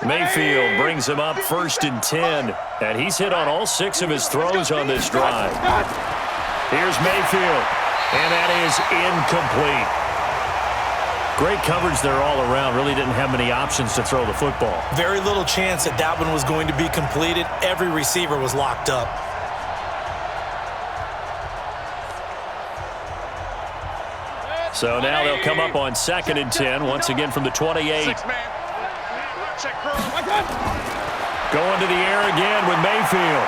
Mayfield brings him up 1st and 10, and he's hit on all 6 of his throws on this drive. Here's Mayfield, and that is incomplete. Great coverage there all around. Really didn't have many options to throw the football. Very little chance that that one was going to be completed. Every receiver was locked up. So now they'll come up on 2nd and 10, once again from the 28. Going to the air again with Mayfield.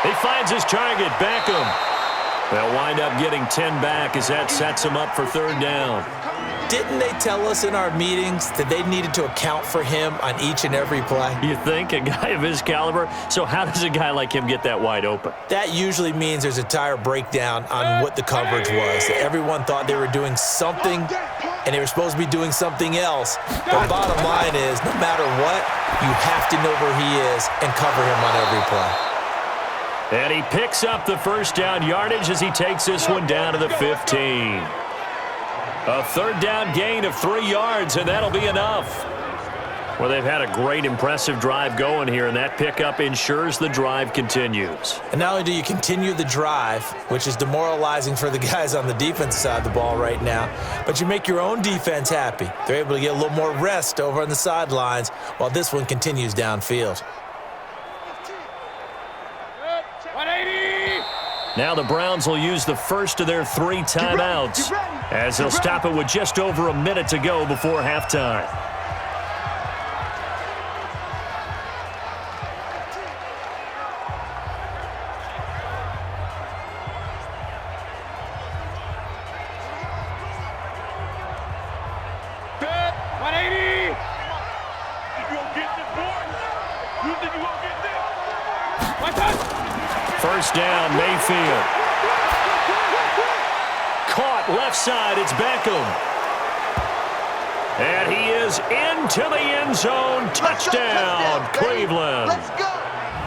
He finds his target, Beckham. They'll wind up getting 10 back as that sets him up for 3rd down. Didn't they tell us in our meetings that they needed to account for him on each and every play? You think? A guy of his caliber? So how does a guy like him get that wide open? That usually means there's a tire breakdown on what the coverage was. Everyone thought they were doing something, and they were supposed to be doing something else. But bottom line is, no matter what, you have to know where he is and cover him on every play. And he picks up the 1st down yardage as he takes this one down to the 15. A 3rd down gain of 3 yards, and that'll be enough. Well, they've had a great, impressive drive going here, and that pickup ensures the drive continues. And not only do you continue the drive, which is demoralizing for the guys on the defensive side of the ball right now, but you make your own defense happy. They're able to get a little more rest over on the sidelines while this one continues downfield. Now the Browns will use the first of their 3 timeouts as they'll stop it with just over a minute to go before halftime. First down, Mayfield. Caught left side, it's Beckham. And he is into the end zone. Touchdown, Cleveland.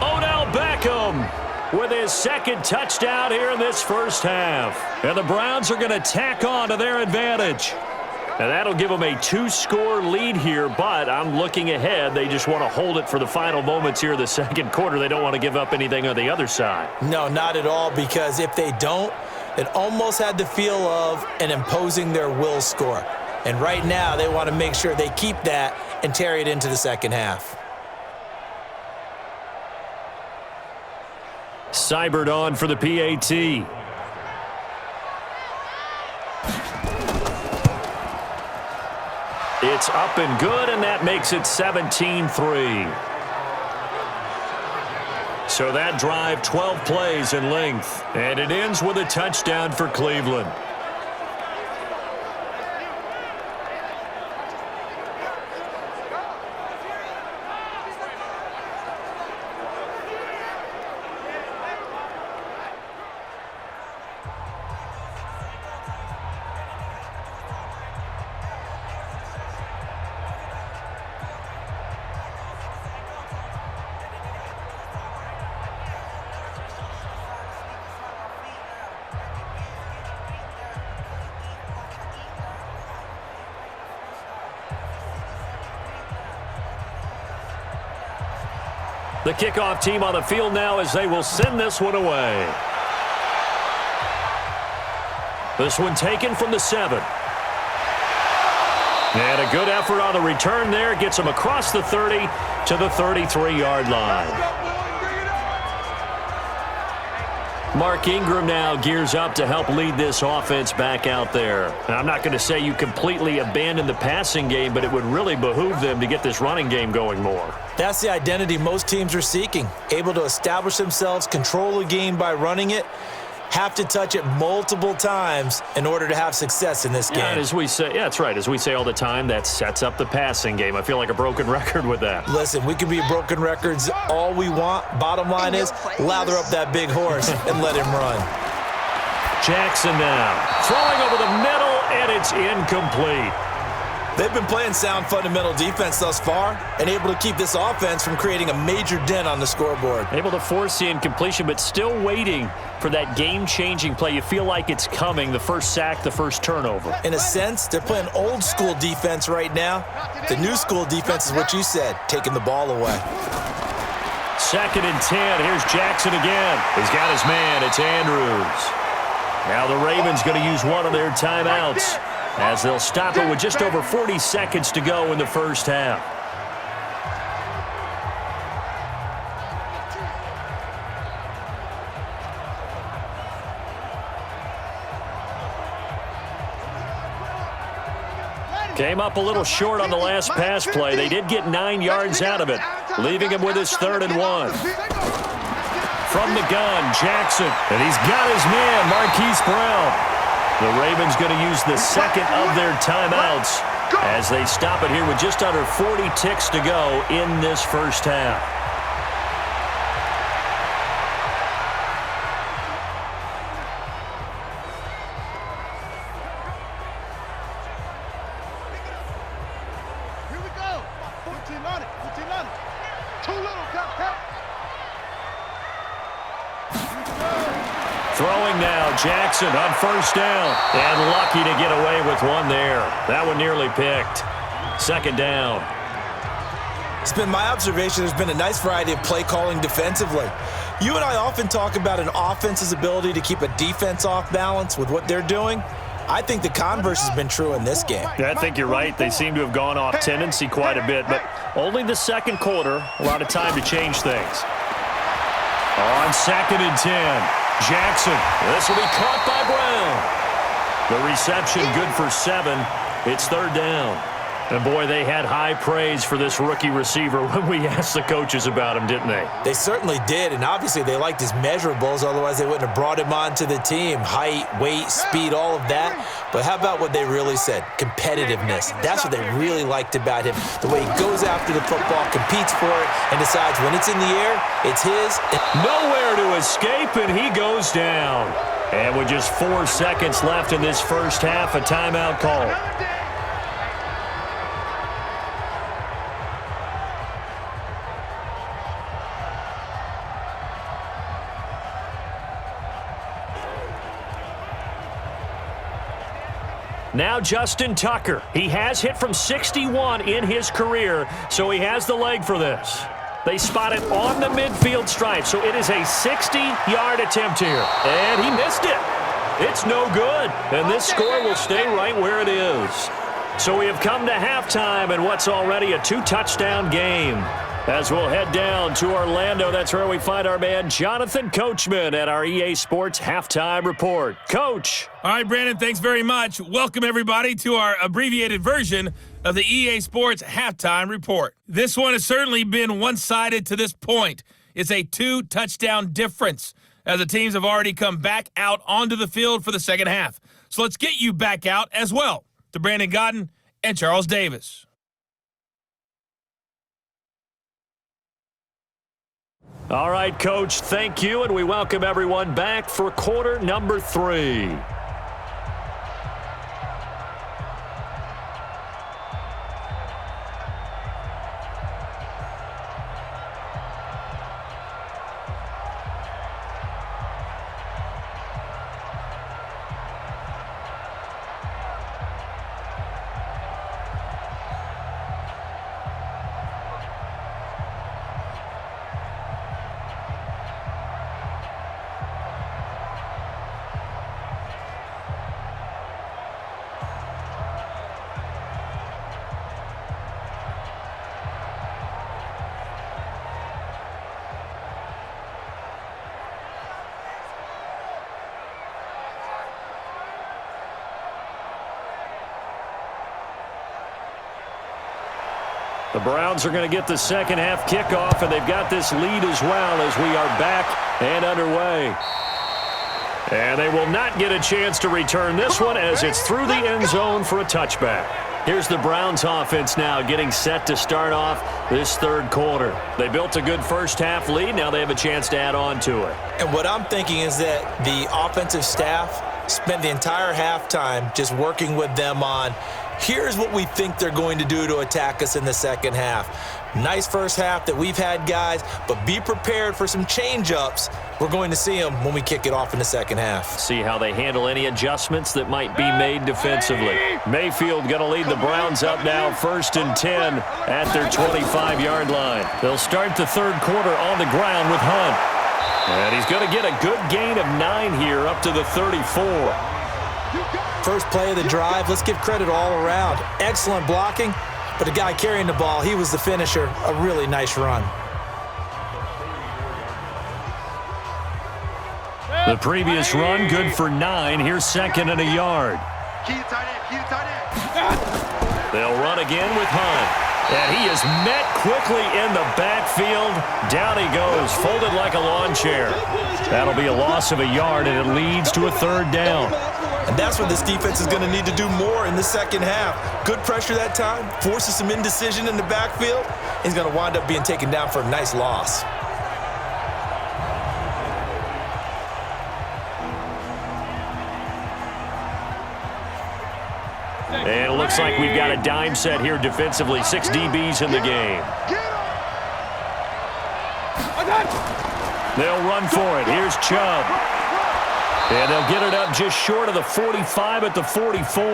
Odell Beckham with his 2nd touchdown here in this first half. And the Browns are going to tack on to their advantage. And that'll give them a 2-score lead here, but I'm looking ahead. They just want to hold it for the final moments here in the 2nd quarter. They don't want to give up anything on the other side. No, not at all, because if they don't, it almost had the feel of an imposing their will score. And right now, they want to make sure they keep that and carry it into the 2nd half. Seibert on for the PAT. It's up and good, and that makes it 17-3. So that drive, 12 plays in length, and it ends with a touchdown for Cleveland. The kickoff team on the field now as they will send this one away. This one taken from the 7. And a good effort on the return there. Gets him across the 30 to the 33-yard line. Mark Ingram now gears up to help lead this offense back out there. Now, I'm not going to say you completely abandon the passing game, but it would really behoove them to get this running game going more. That's the identity most teams are seeking. Able to establish themselves, control the game by running it, have to touch it multiple times in order to have success in this game. And as we say, yeah, that's right. As we say all the time, that sets up the passing game. I feel like a broken record with that. Listen, we can be broken records all we want. Bottom line is, lather up that big horse and let him run. Jackson now, throwing over the middle, and it's incomplete. They've been playing sound fundamental defense thus far and able to keep this offense from creating a major dent on the scoreboard. Able to force the incompletion, but still waiting for that game-changing play. You feel like it's coming, the first sack, the first turnover. In a sense, they're playing old-school defense right now. The new-school defense is what you said, taking the ball away. 2nd and 10. Here's Jackson again. He's got his man. It's Andrews. Now the Ravens going to use one of their timeouts, as they'll stop it with just over 40 seconds to go in the first half. Came up a little short on the last pass play. They did get 9 yards out of it, leaving him with his 3rd and 1. From the gun, Jackson, and he's got his man, Marquise Brown. The Ravens going to use the 2nd of their timeouts as they stop it here with just under 40 ticks to go in this first half. Here we go. 14 on it. 14 on it. Too little, count. Throwing now, Jackson on 1st down. And lucky to get away with one there. That one nearly picked. 2nd down. It's been my observation there's been a nice variety of play calling defensively. You and I often talk about an offense's ability to keep a defense off balance with what they're doing. I think the converse has been true in this game. Yeah, I think you're right. They seem to have gone off tendency quite a bit, but only the 2nd quarter, a lot of time to change things. On 2nd and 10. Jackson, this will be caught by Brown. The reception good for 7. It's 3rd down. And boy, they had high praise for this rookie receiver when we asked the coaches about him, didn't they? They certainly did, and obviously they liked his measurables, otherwise they wouldn't have brought him onto the team. Height, weight, speed, all of that. But how about what they really said? Competitiveness. That's what they really liked about him. The way he goes after the football, competes for it, and decides when it's in the air, it's his. Nowhere to escape, and he goes down. And with just 4 seconds left in this first half, a timeout call. Now Justin Tucker. He has hit from 61 in his career, so he has the leg for this. They spot it on the midfield stripe, so it is a 60-yard attempt here. And he missed it. It's no good. And this score will stay right where it is. So we have come to halftime in what's already a 2-touchdown game. As we'll head down to Orlando, that's where we find our man Jonathan Coachman at our EA Sports Halftime Report. Coach. All right, Brandon, thanks very much. Welcome, everybody, to our abbreviated version of the EA Sports Halftime Report. This one has certainly been one-sided to this point. It's a 2-touchdown difference as the teams have already come back out onto the field for the second half. So let's get you back out as well to Brandon Godden and Charles Davis. All right, Coach, thank you, and we welcome everyone back for quarter number 3. The Browns are going to get the second half kickoff, and they've got this lead as well as we are back and underway. And they will not get a chance to return this one as it's through the end zone for a touchback. Here's the Browns offense now getting set to start off this third quarter. They built a good first half lead. Now they have a chance to add on to it. And what I'm thinking is that the offensive staff spent the entire halftime just working with them on here's what we think they're going to do to attack us in the second half. Nice first half that we've had, guys, but be prepared for some change-ups. We're going to see them when we kick it off in the second half. See how they handle any adjustments that might be made defensively. Mayfield going to lead the Browns up now, 1st and 10 at their 25-yard line. They'll start the third quarter on the ground with Hunt. And he's going to get a good gain of 9 here up to the 34. First play of the drive, let's give credit all around. Excellent blocking, but the guy carrying the ball, he was the finisher. A really nice run. The previous run, good for 9. Here's 2nd and a yard. They'll run again with Hunt. And he is met quickly in the backfield. Down he goes, folded like a lawn chair. That'll be a loss of a yard, and it leads to a 3rd down. And that's where this defense is going to need to do more in the second half. Good pressure that time, forces some indecision in the backfield. He's going to wind up being taken down for a nice loss. And it looks like we've got a dime set here defensively. 6 DBs in the game. They'll run for it. Here's Chubb. And they'll get it up just short of the 45 at the 44.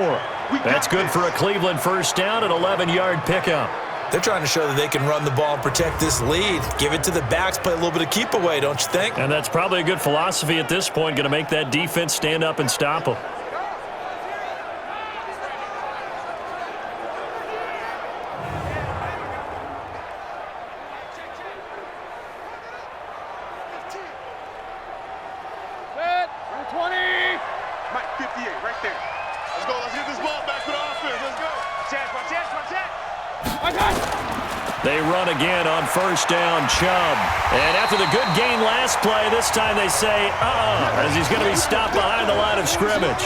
That's good for a Cleveland first down, an 11-yard pickup. They're trying to show that they can run the ball and protect this lead. Give it to the backs, play a little bit of keep away, don't you think? And that's probably a good philosophy at this point, going to make that defense stand up and stop them. They run again on first down, Chubb. And after the good gain last play, this time they say, as he's going to be stopped behind the line of scrimmage.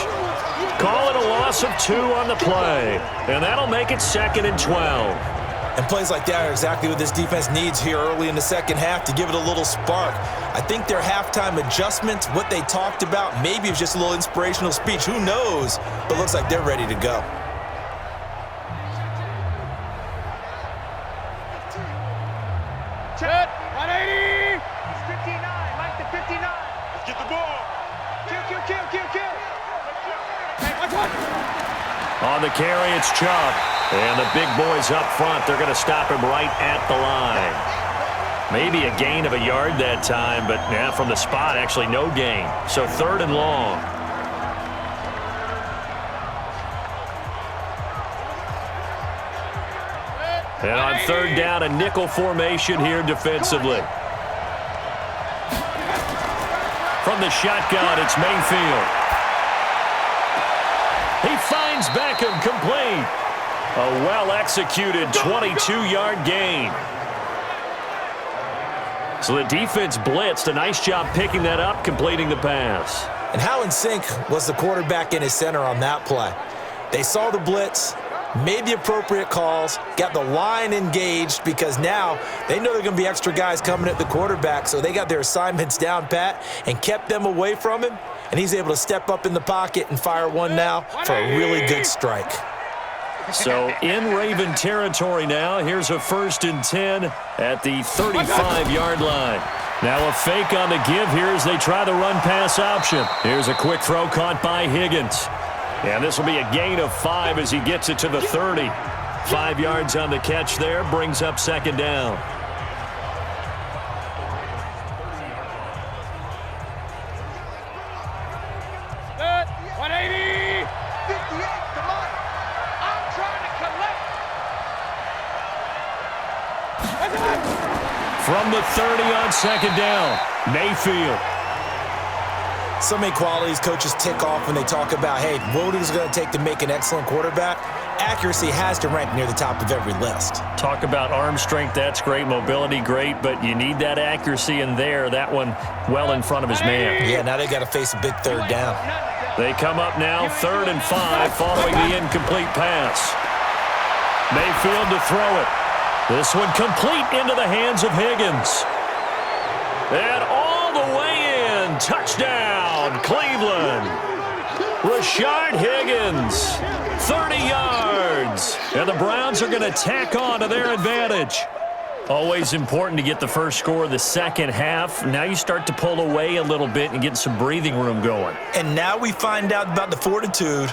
Call it a loss of 2 on the play. And that'll make it 2nd and 12. And plays like that are exactly what this defense needs here early in the second half to give it a little spark. I think their halftime adjustments, what they talked about, maybe it was just a little inspirational speech. Who knows? But looks like they're ready to go. Chet, 180. It's 59, like the 59. Let's get the ball. Kill. On the carry, it's Chubb. And the big boys up front, they're going to stop him right at the line. Maybe a gain of a yard that time, but yeah, from the spot, actually no gain. So 3rd and long. And on third down, a nickel formation here defensively. From the shotgun, it's Mayfield. He finds Beckham complete. A well-executed 22-yard gain. So the defense blitzed. A nice job picking that up, completing the pass. And how in sync was the quarterback and his center on that play? They saw the blitz, made the appropriate calls, got the line engaged because now they know there are going to be extra guys coming at the quarterback, so they got their assignments down pat and kept them away from him, and he's able to step up in the pocket and fire one now for a really good strike. So in Raven territory now, here's a 1st and 10 at the 35-yard line. Now a fake on the give here as they try the run-pass option. Here's a quick throw caught by Higgins. And this will be a gain of 5 as he gets it to the 30. 5 yards on the catch there, brings up 2nd down. Good. 180. 58, come on. I'm trying to collect. From the 30 on 2nd down, Mayfield. So many qualities coaches tick off when they talk about, hey, what is it going to take to make an excellent quarterback? Accuracy has to rank near the top of every list. Talk about arm strength, that's great. Mobility, great, but you need that accuracy in there. That one well in front of his man. Yeah, now they got to face a big 3rd down. They come up now 3rd and 5 following the incomplete pass. Mayfield to throw it. This one complete into the hands of Higgins. And all the way in. Touchdown, Cleveland. Rashard Higgins, 30 yards. And the Browns are going to tack on to their advantage. Always important to get the first score of the second half. Now you start to pull away a little bit and get some breathing room going. And now we find out about the fortitude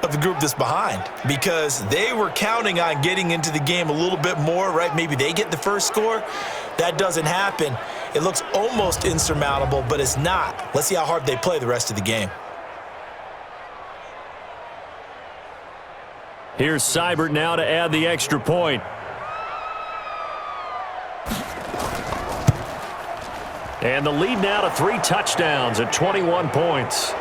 of the group that's behind, because they were counting on getting into the game a little bit more, right? Maybe they get the first score. That doesn't happen. It looks almost insurmountable, but it's not. Let's see how hard they play the rest of the game. Here's Seibert now to add the extra point. And the lead now to 3 touchdowns at 21 points.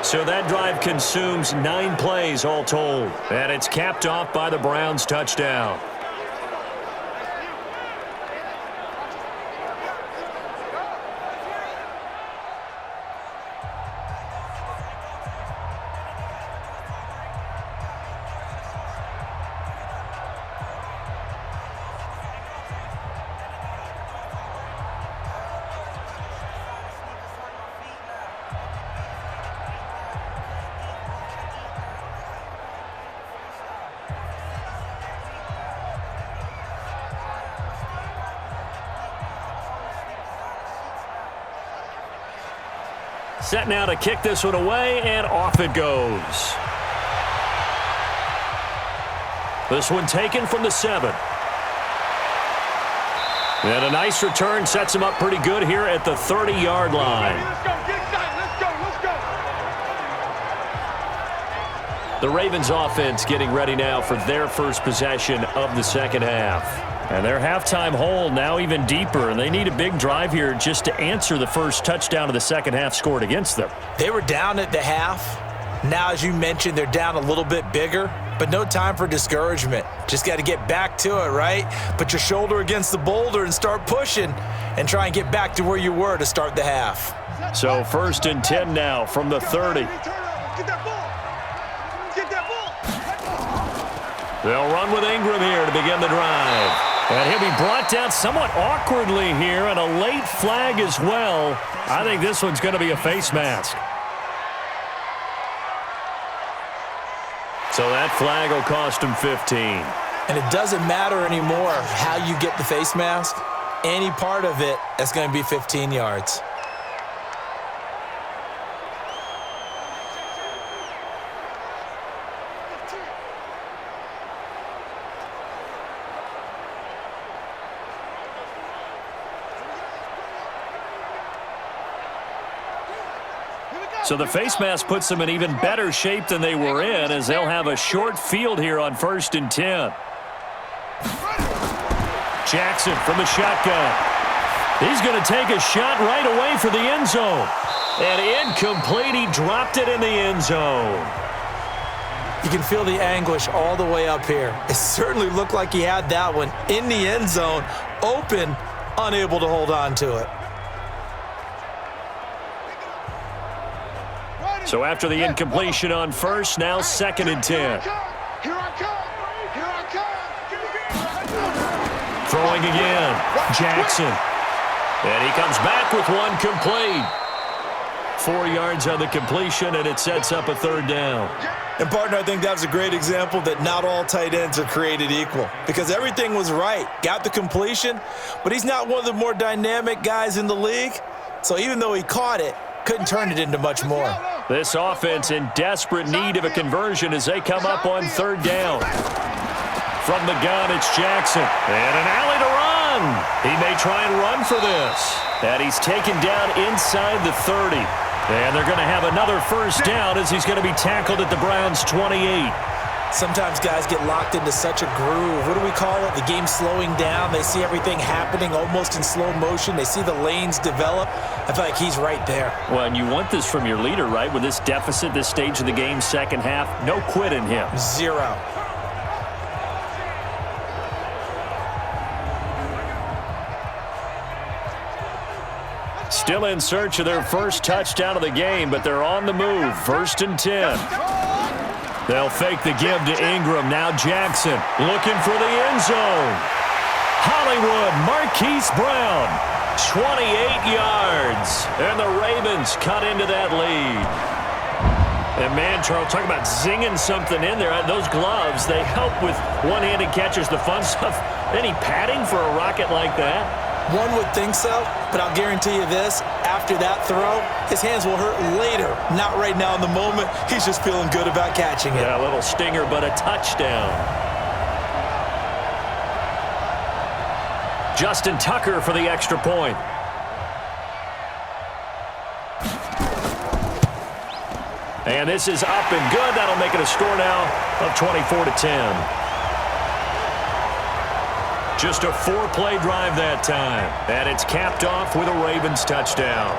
So that drive consumes 9 plays all told. And it's capped off by the Browns' touchdown. Set now to kick this one away, and off it goes. This one taken from the 7. And a nice return sets him up pretty good here at the 30-yard line. Let's go, get excited. Let's go. The Ravens offense getting ready now for their first possession of the second half. And their halftime hole now even deeper, and they need a big drive here just to answer the first touchdown of the second half scored against them. They were down at the half. Now, as you mentioned, they're down a little bit bigger, but no time for discouragement. Just got to get back to it, right? Put your shoulder against the boulder and start pushing and try and get back to where you were to start the half. So 1st and 10 now from the 30. Get that ball. Get that ball. They'll run with Ingram here to begin the drive. And he'll be brought down somewhat awkwardly here, and a late flag as well. I think this one's going to be a face mask. So that flag will cost him 15. And it doesn't matter anymore how you get the face mask. Any part of it, that's going to be 15 yards. So the face mask puts them in even better shape than they were in, as they'll have a short field here on 1st and 10. Jackson from the shotgun. He's going to take a shot right away for the end zone. And incomplete. He dropped it in the end zone. You can feel the anguish all the way up here. It certainly looked like he had that one in the end zone, open, unable to hold on to it. So after the incompletion on 1st, now 2nd and 10. Throwing again, Jackson. And he comes back with one complete. 4 yards on the completion, and it sets up a 3rd down. And, partner, I think that was a great example that not all tight ends are created equal, because everything was right. Got the completion, but he's not one of the more dynamic guys in the league. So even though he caught it, couldn't turn it into much more. This offense in desperate need of a conversion as they come up on 3rd down. From the gun, it's Jackson. And an alley to run. He may try and run for this. And he's taken down inside the 30. And they're going to have another 1st down as he's going to be tackled at the Browns' 28. Sometimes guys get locked into such a groove. What do we call it? The game slowing down. They see everything happening almost in slow motion. They see the lanes develop. I feel like he's right there. Well, and you want this from your leader, right? With this deficit, this stage of the game, 2nd half, no quit in him. 0. Still in search of their 1st touchdown of the game, but they're on the move. 1st and 10. They'll fake the give to Ingram. Now Jackson looking for the end zone. Hollywood, Marquise Brown, 28 yards. And the Ravens cut into that lead. And, man, Charles, talk about zinging something in there. Those gloves, they help with one-handed catches, the fun stuff. Any padding for a rocket like that? One would think so, but I'll guarantee you this. After that throw, his hands will hurt later. Not right now in the moment. He's just feeling good about catching it. Yeah, a little stinger, but a touchdown. Justin Tucker for the extra point. And this is up and good. That'll make it a score now of 24-10. Just a 4-play drive that time. And it's capped off with a Ravens touchdown.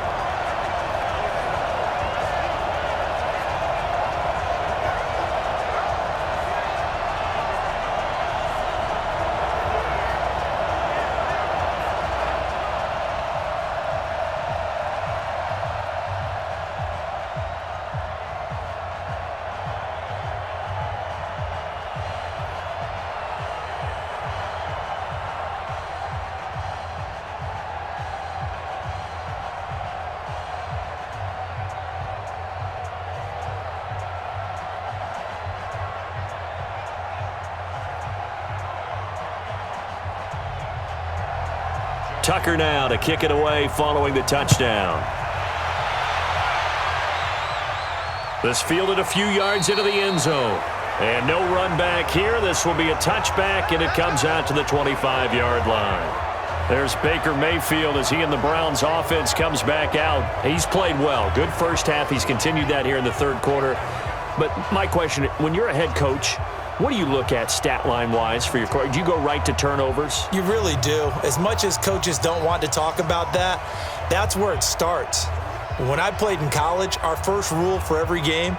Tucker now to kick it away following the touchdown. This fielded a few yards into the end zone. And no run back here. This will be a touchback, and it comes out to the 25-yard line. There's Baker Mayfield as he and the Browns offense comes back out. He's played well. Good 1st half. He's continued that here in the 3rd quarter. But my question, when you're a head coach, what do you look at stat line-wise for your coach? Do you go right to turnovers? You really do. As much as coaches don't want to talk about that, that's where it starts. When I played in college, our first rule for every game,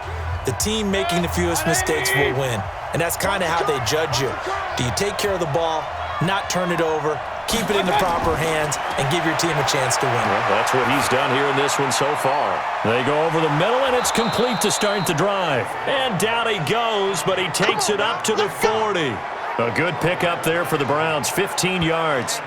the team making the fewest mistakes will win. And that's kind of how they judge you. Do you take care of the ball, not turn it over, keep it in the proper hands, and give your team a chance to win? Well, that's what he's done here in this one so far. They go over the middle, and it's complete to start the drive. And down he goes, but he takes it up to the 40. A good pickup there for the Browns, 15 yards.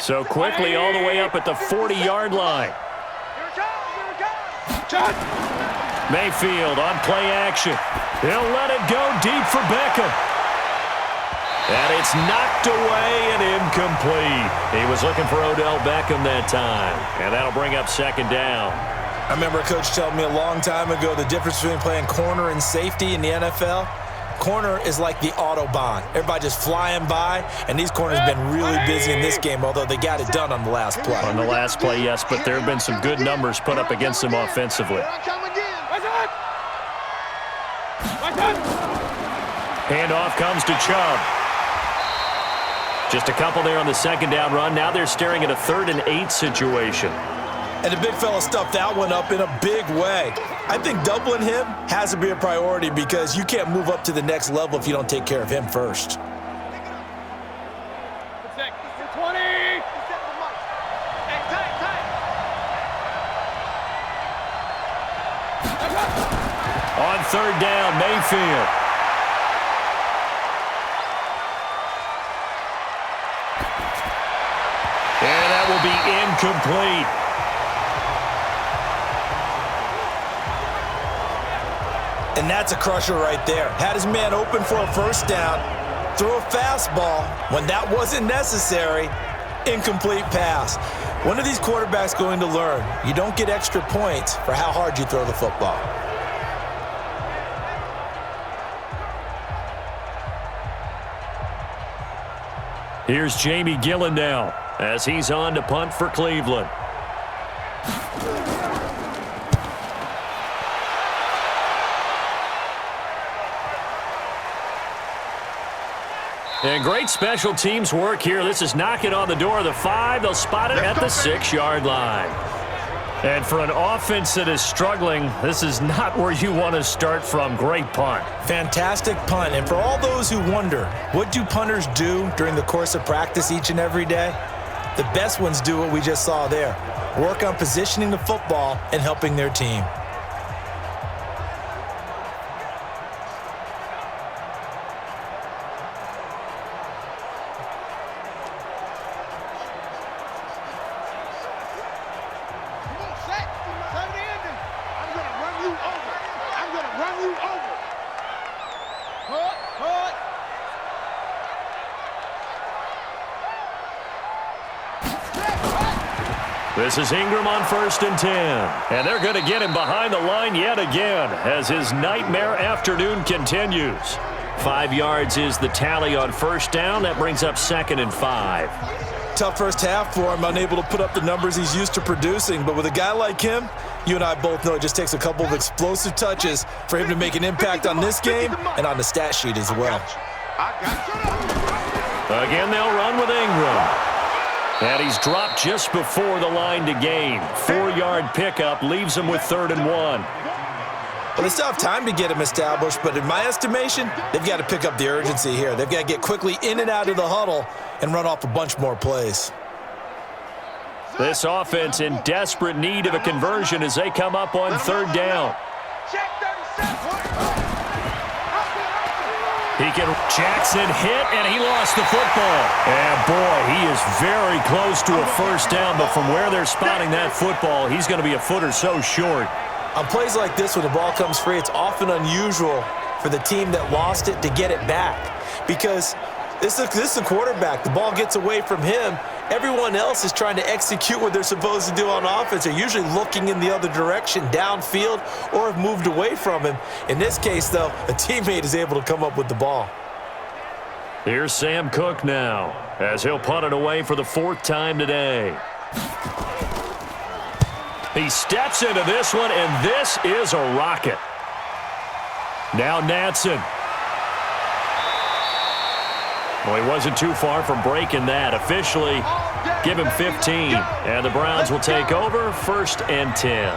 So quickly all the way up at the 40-yard line. Mayfield on play action. He'll let it go deep for Beckham. And it's knocked away and incomplete. He was looking for Odell Beckham that time. And that'll bring up second down. I remember a coach telling me a long time ago the difference between playing corner and safety in the NFL. Corner is like the Autobahn. Everybody just flying by, and these corners have been really busy in this game, although they got it done on the last play. On the last play, yes, but there have been some good numbers put up against them offensively. Handoff comes to Chubb. Just a couple there on the second down run. Now they're staring at a 3rd and 8 situation. And the big fella stuffed that one up in a big way. I think doubling him has to be a priority because you can't move up to the next level if you don't take care of him first. On 3rd down, Mayfield. And that will be incomplete. And that's a crusher right there. Had his man open for a first down, threw a fastball when that wasn't necessary, incomplete pass. One of these quarterbacks going to learn, you don't get extra points for how hard you throw the football. Here's Jamie Gillen now as he's on to punt for Cleveland. And great special teams work here. This is knocking on the door of the 5. They'll spot it at the 6-yard line. And for an offense that is struggling, this is not where you want to start from. Great punt. Fantastic punt. And for all those who wonder, what do punters do during the course of practice each and every day? The best ones do what we just saw there. Work on positioning the football and helping their team. This is Ingram on 1st and 10. And they're going to get him behind the line yet again as his nightmare afternoon continues. 5 yards is the tally on 1st down. That brings up 2nd and 5. Tough first half for him, unable to put up the numbers he's used to producing. But with a guy like him, you and I both know it just takes a couple of explosive touches for him to make an impact on this game and on the stat sheet as well. Again, they'll run with Ingram. And he's dropped just before the line to gain. 4-yard pickup leaves him with 3rd and 1. Well, they still have time to get him established, but in my estimation, they've got to pick up the urgency here. They've got to get quickly in and out of the huddle and run off a bunch more plays. This offense in desperate need of a conversion as they come up on 3rd down. Jackson hit, and he lost the football. And, boy, he is very close to a first down, but from where they're spotting that football, he's going to be a foot or so short. On plays like this, when the ball comes free, it's often unusual for the team that lost it to get it back because this is a quarterback. The ball gets away from him. Everyone else is trying to execute what they're supposed to do on offense. They're usually looking in the other direction, downfield, or have moved away from him. In this case, though, a teammate is able to come up with the ball. Here's Sam Cook now as he'll punt it away for the 4th time today. He steps into this one, and this is a rocket. Now Natson. Well, he wasn't too far from breaking that. Officially, give him 15. And the Browns will take over 1st and 10.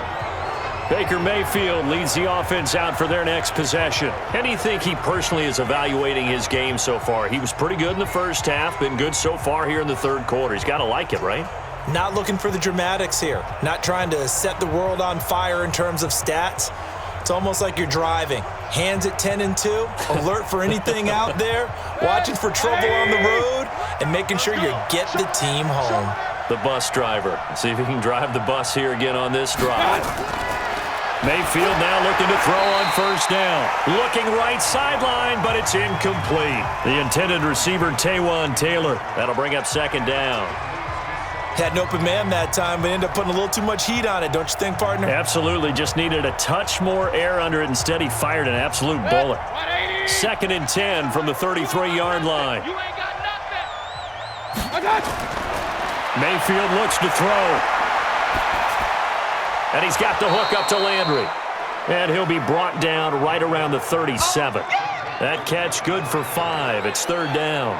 Baker Mayfield leads the offense out for their next possession. How do you think he personally is evaluating his game so far? He was pretty good in the first half, been good so far here in the 3rd quarter. He's got to like it, right? Not looking for the dramatics here. Not trying to set the world on fire in terms of stats. It's almost like you're driving. Hands at 10 and 2, alert for anything out there, watching for trouble on the road, and making sure you get the team home. The bus driver. See if he can drive the bus here again on this drive. Mayfield now looking to throw on first down. Looking right sideline, but it's incomplete. The intended receiver, Taywan Taylor. That'll bring up second down. Had an open man that time, but ended up putting a little too much heat on it, don't you think, partner? Absolutely. Just needed a touch more air under it. Instead, he fired an absolute bullet. 2nd and 10 from the 33-yard line. You ain't got nothing. Mayfield looks to throw. And he's got the hook up to Landry. And he'll be brought down right around the 37. That catch good for 5. It's 3rd down.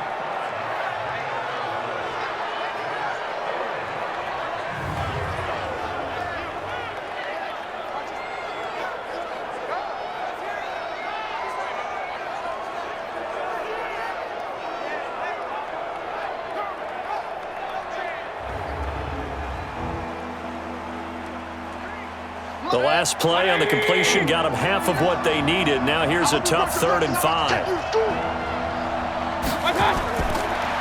The last play on the completion got them half of what they needed. Now here's a tough 3rd and 5.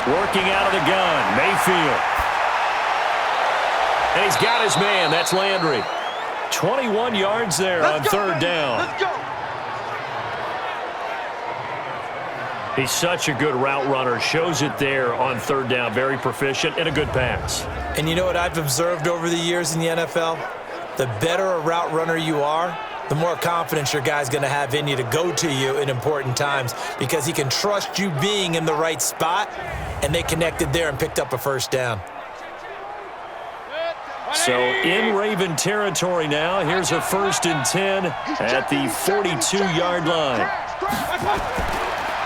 Working out of the gun, Mayfield. And he's got his man. That's Landry. 21 yards there on 3rd down. Let's go. He's such a good route runner. Shows it there on 3rd down. Very proficient and a good pass. And you know what I've observed over the years in the NFL? The better a route runner you are, the more confidence your guy's going to have in you to go to you in important times because he can trust you being in the right spot, and they connected there and picked up a first down. So in Raven territory now, here's a 1st and 10 at the 42-yard line.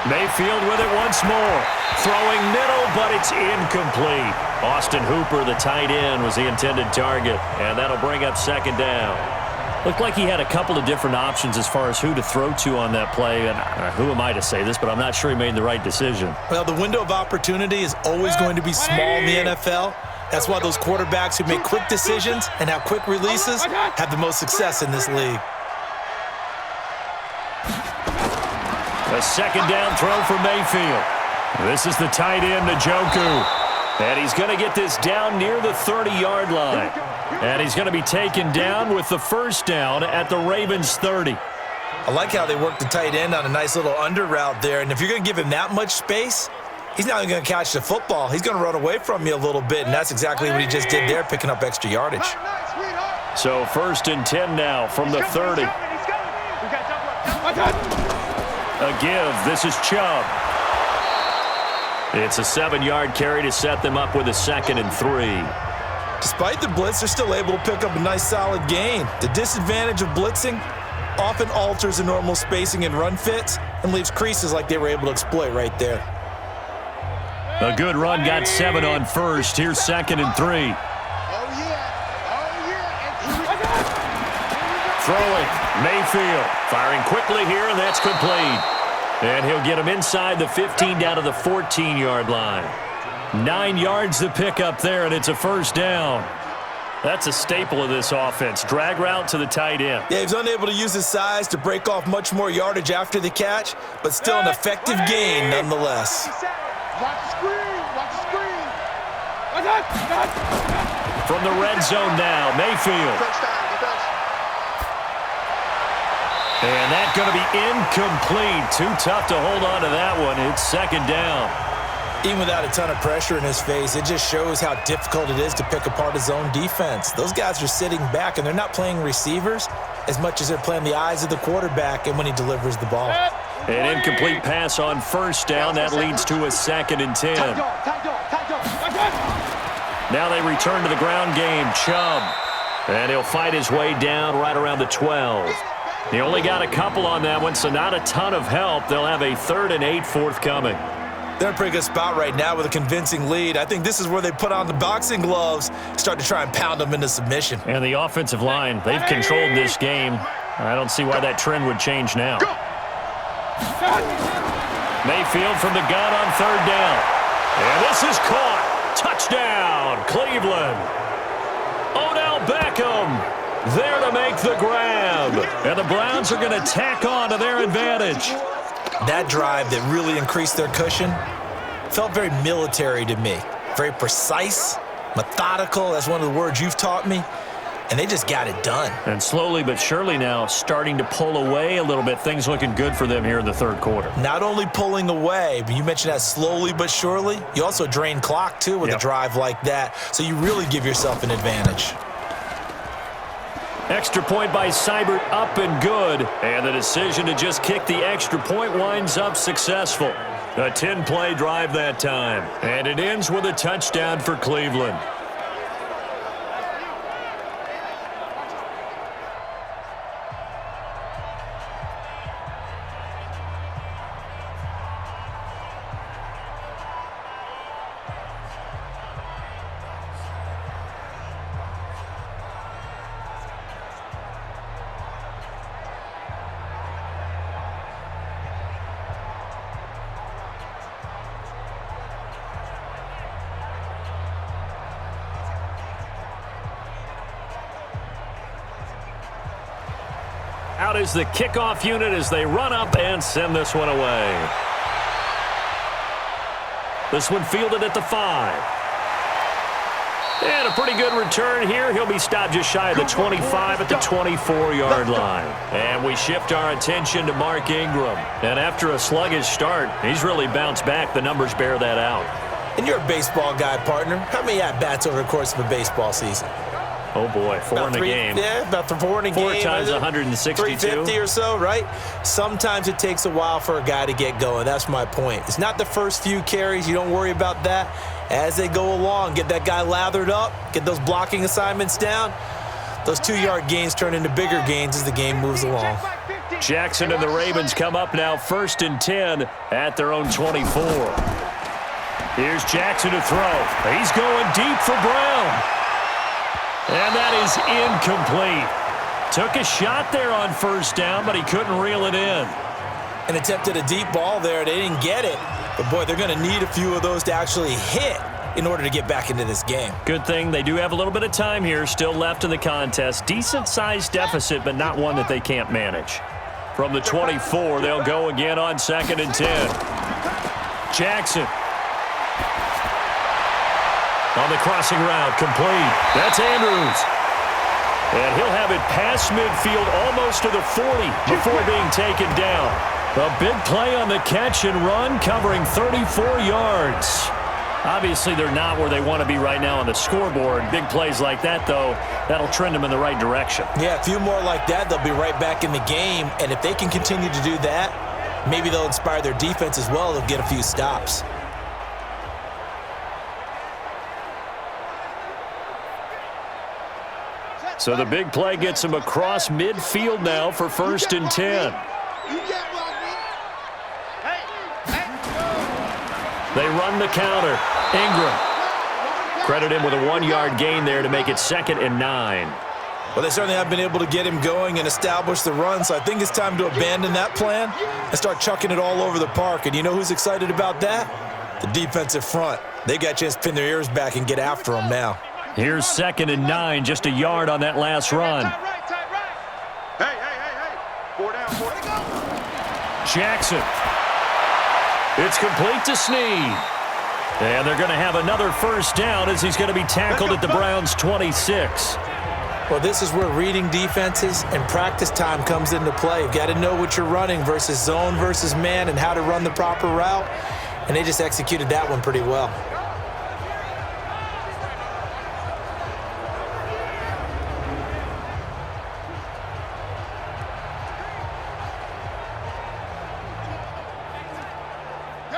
Mayfield with it once more. Throwing middle, but it's incomplete. Austin Hooper, the tight end, was the intended target, and that'll bring up 2nd down. Looked like he had a couple of different options as far as who to throw to on that play, and who am I to say this, but I'm not sure he made the right decision. Well, the window of opportunity is always going to be small in the NFL. That's why those quarterbacks who make quick decisions and have quick releases have the most success in this league. A 2nd down throw for Mayfield. This is the tight end, Njoku. And he's going to get this down near the 30-yard line. And he's going to be taken down with the 1st down at the Ravens' 30. I like how they worked the tight end on a nice little under route there. And if you're going to give him that much space, he's not even going to catch the football. He's going to run away from you a little bit, and that's exactly what he just did there, picking up extra yardage. So 1st and 10 now from the 30. A give. This is Chubb. It's a 7-yard carry to set them up with a 2nd and 3. Despite the blitz, they're still able to pick up a nice solid gain. The disadvantage of blitzing often alters the normal spacing and run fits and leaves creases like they were able to exploit right there. A good run, got 7 on 1st. Here's 2nd and 3. Throwing, Mayfield. Firing quickly here, and that's complete. And he'll get him inside the 15 down to the 14-yard line. 9 yards to pick up there, and it's a 1st down. That's a staple of this offense. Drag route to the tight end. Yeah, he was unable to use his size to break off much more yardage after the catch, but still an effective gain nonetheless. Watch the screen. Watch the screen. From the red zone now, Mayfield. And that's going to be incomplete. Too tough to hold on to that one. It's 2nd down. Even without a ton of pressure in his face, it just shows how difficult it is to pick apart his own defense. Those guys are sitting back, and they're not playing receivers as much as they're playing the eyes of the quarterback and when he delivers the ball. An incomplete pass on 1st down. That leads to a 2nd and 10. Now they return to the ground game. Chubb. And he'll fight his way down right around the 12. He only got a couple on that one, so not a ton of help. They'll have a 3rd and 8 forthcoming. They're in a pretty good spot right now with a convincing lead. I think this is where they put on the boxing gloves, start to try and pound them into submission. And the offensive line, they've controlled this game. I don't see why that trend would change now. Mayfield from the gun on 3rd down. And this is caught. Touchdown, Cleveland. Odell Beckham there to make the grab. And the Browns are going to tack on to their advantage. That drive that really increased their cushion felt very military to me. Very precise, methodical. That's one of the words you've taught me. and they just got it done. And slowly but surely now starting to pull away a little bit. Things looking good for them here in the third quarter. Not only pulling away, but you mentioned that slowly but surely. You also drain clock, too, with a drive like that. So you really give yourself an advantage. Extra point by Seibert, up and good. And the decision to just kick the extra point winds up successful. A 10-play drive that time. And it ends with a touchdown for Cleveland. Out is the kickoff unit as they run up and send this one away. This one fielded at the 5. And a pretty good return here. He'll be stopped just shy of the 25 at the 24-yard line. And we shift our attention to Mark Ingram. And after a sluggish start, he's really bounced back. The numbers bear that out. And you're a baseball guy, partner. How many at-bats over the course of a baseball season? Oh, boy, four in a game. Yeah, about 4 in a game. 4 times 162. 350 or so, right? Sometimes it takes a while for a guy to get going. That's my point. It's not the first few carries. You don't worry about that. As they go along, get that guy lathered up, get those blocking assignments down. Those 2-yard gains turn into bigger gains as the game moves along. Jackson and the Ravens come up now 1st and 10 at their own 24. Here's Jackson to throw. He's going deep for Brown. And that is incomplete. Took a shot there on 1st down, but he couldn't reel it in. And attempted a deep ball there. They didn't get it. But, boy, they're going to need a few of those to actually hit in order to get back into this game. Good thing they do have a little bit of time here still left in the contest. Decent-sized deficit, but not one that they can't manage. From the 24, they'll go again on 2nd and 10. Jackson. On the crossing route, complete. That's Andrews. And he'll have it past midfield almost to the 40 before being taken down. A big play on the catch and run, covering 34 yards. Obviously, they're not where they want to be right now on the scoreboard. Big plays like that, though, that'll trend them in the right direction. Yeah, a few more like that, they'll be right back in the game. And if they can continue to do that, maybe they'll inspire their defense as well. They'll get a few stops. So the big play gets him across midfield now for 1st and 10. They run the counter. Ingram. Credit him with a 1-yard gain there to make it 2nd and 9. Well, they certainly have been able to get him going and establish the run, so I think it's time to abandon that plan and start chucking it all over the park. And you know who's excited about that? The defensive front. They got a chance to pin their ears back and get after him now. Here's 2nd and 9, just a yard on that last run. Hey. 4 down. Jackson. It's complete to Snead. And they're going to have another 1st down as he's going to be tackled at the Browns' 26. Well, this is where reading defenses and practice time comes into play. You've got to know what you're running versus zone versus man and how to run the proper route. And they just executed that one pretty well.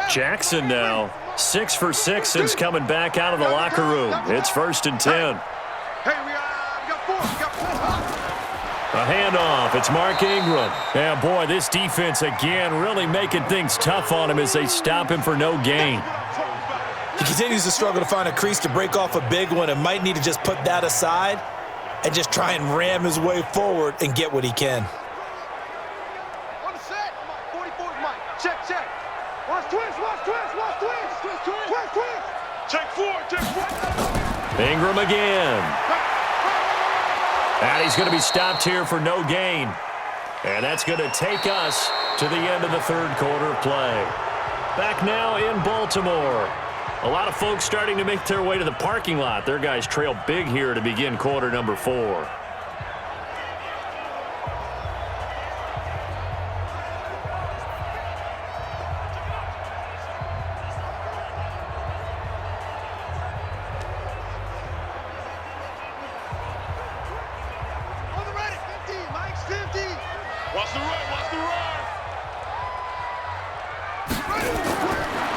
Jackson now 6 for 6 since coming back out of the locker room. It's 1st and 10. Hey, we got 4. A handoff. It's Mark Ingram. And boy, this defense again really making things tough on him as they stop him for no gain. He continues to struggle to find a crease to break off a big one and might need to just put that aside and just try and ram his way forward and get what he can. On the set. 44 is Mike. Check. Watch twist. Check 4. Ingram again. And he's going to be stopped here for no gain. And that's going to take us to the end of the third quarter of play. Back now in Baltimore. A lot of folks starting to make their way to the parking lot. Their guys trail big here to begin quarter number 4.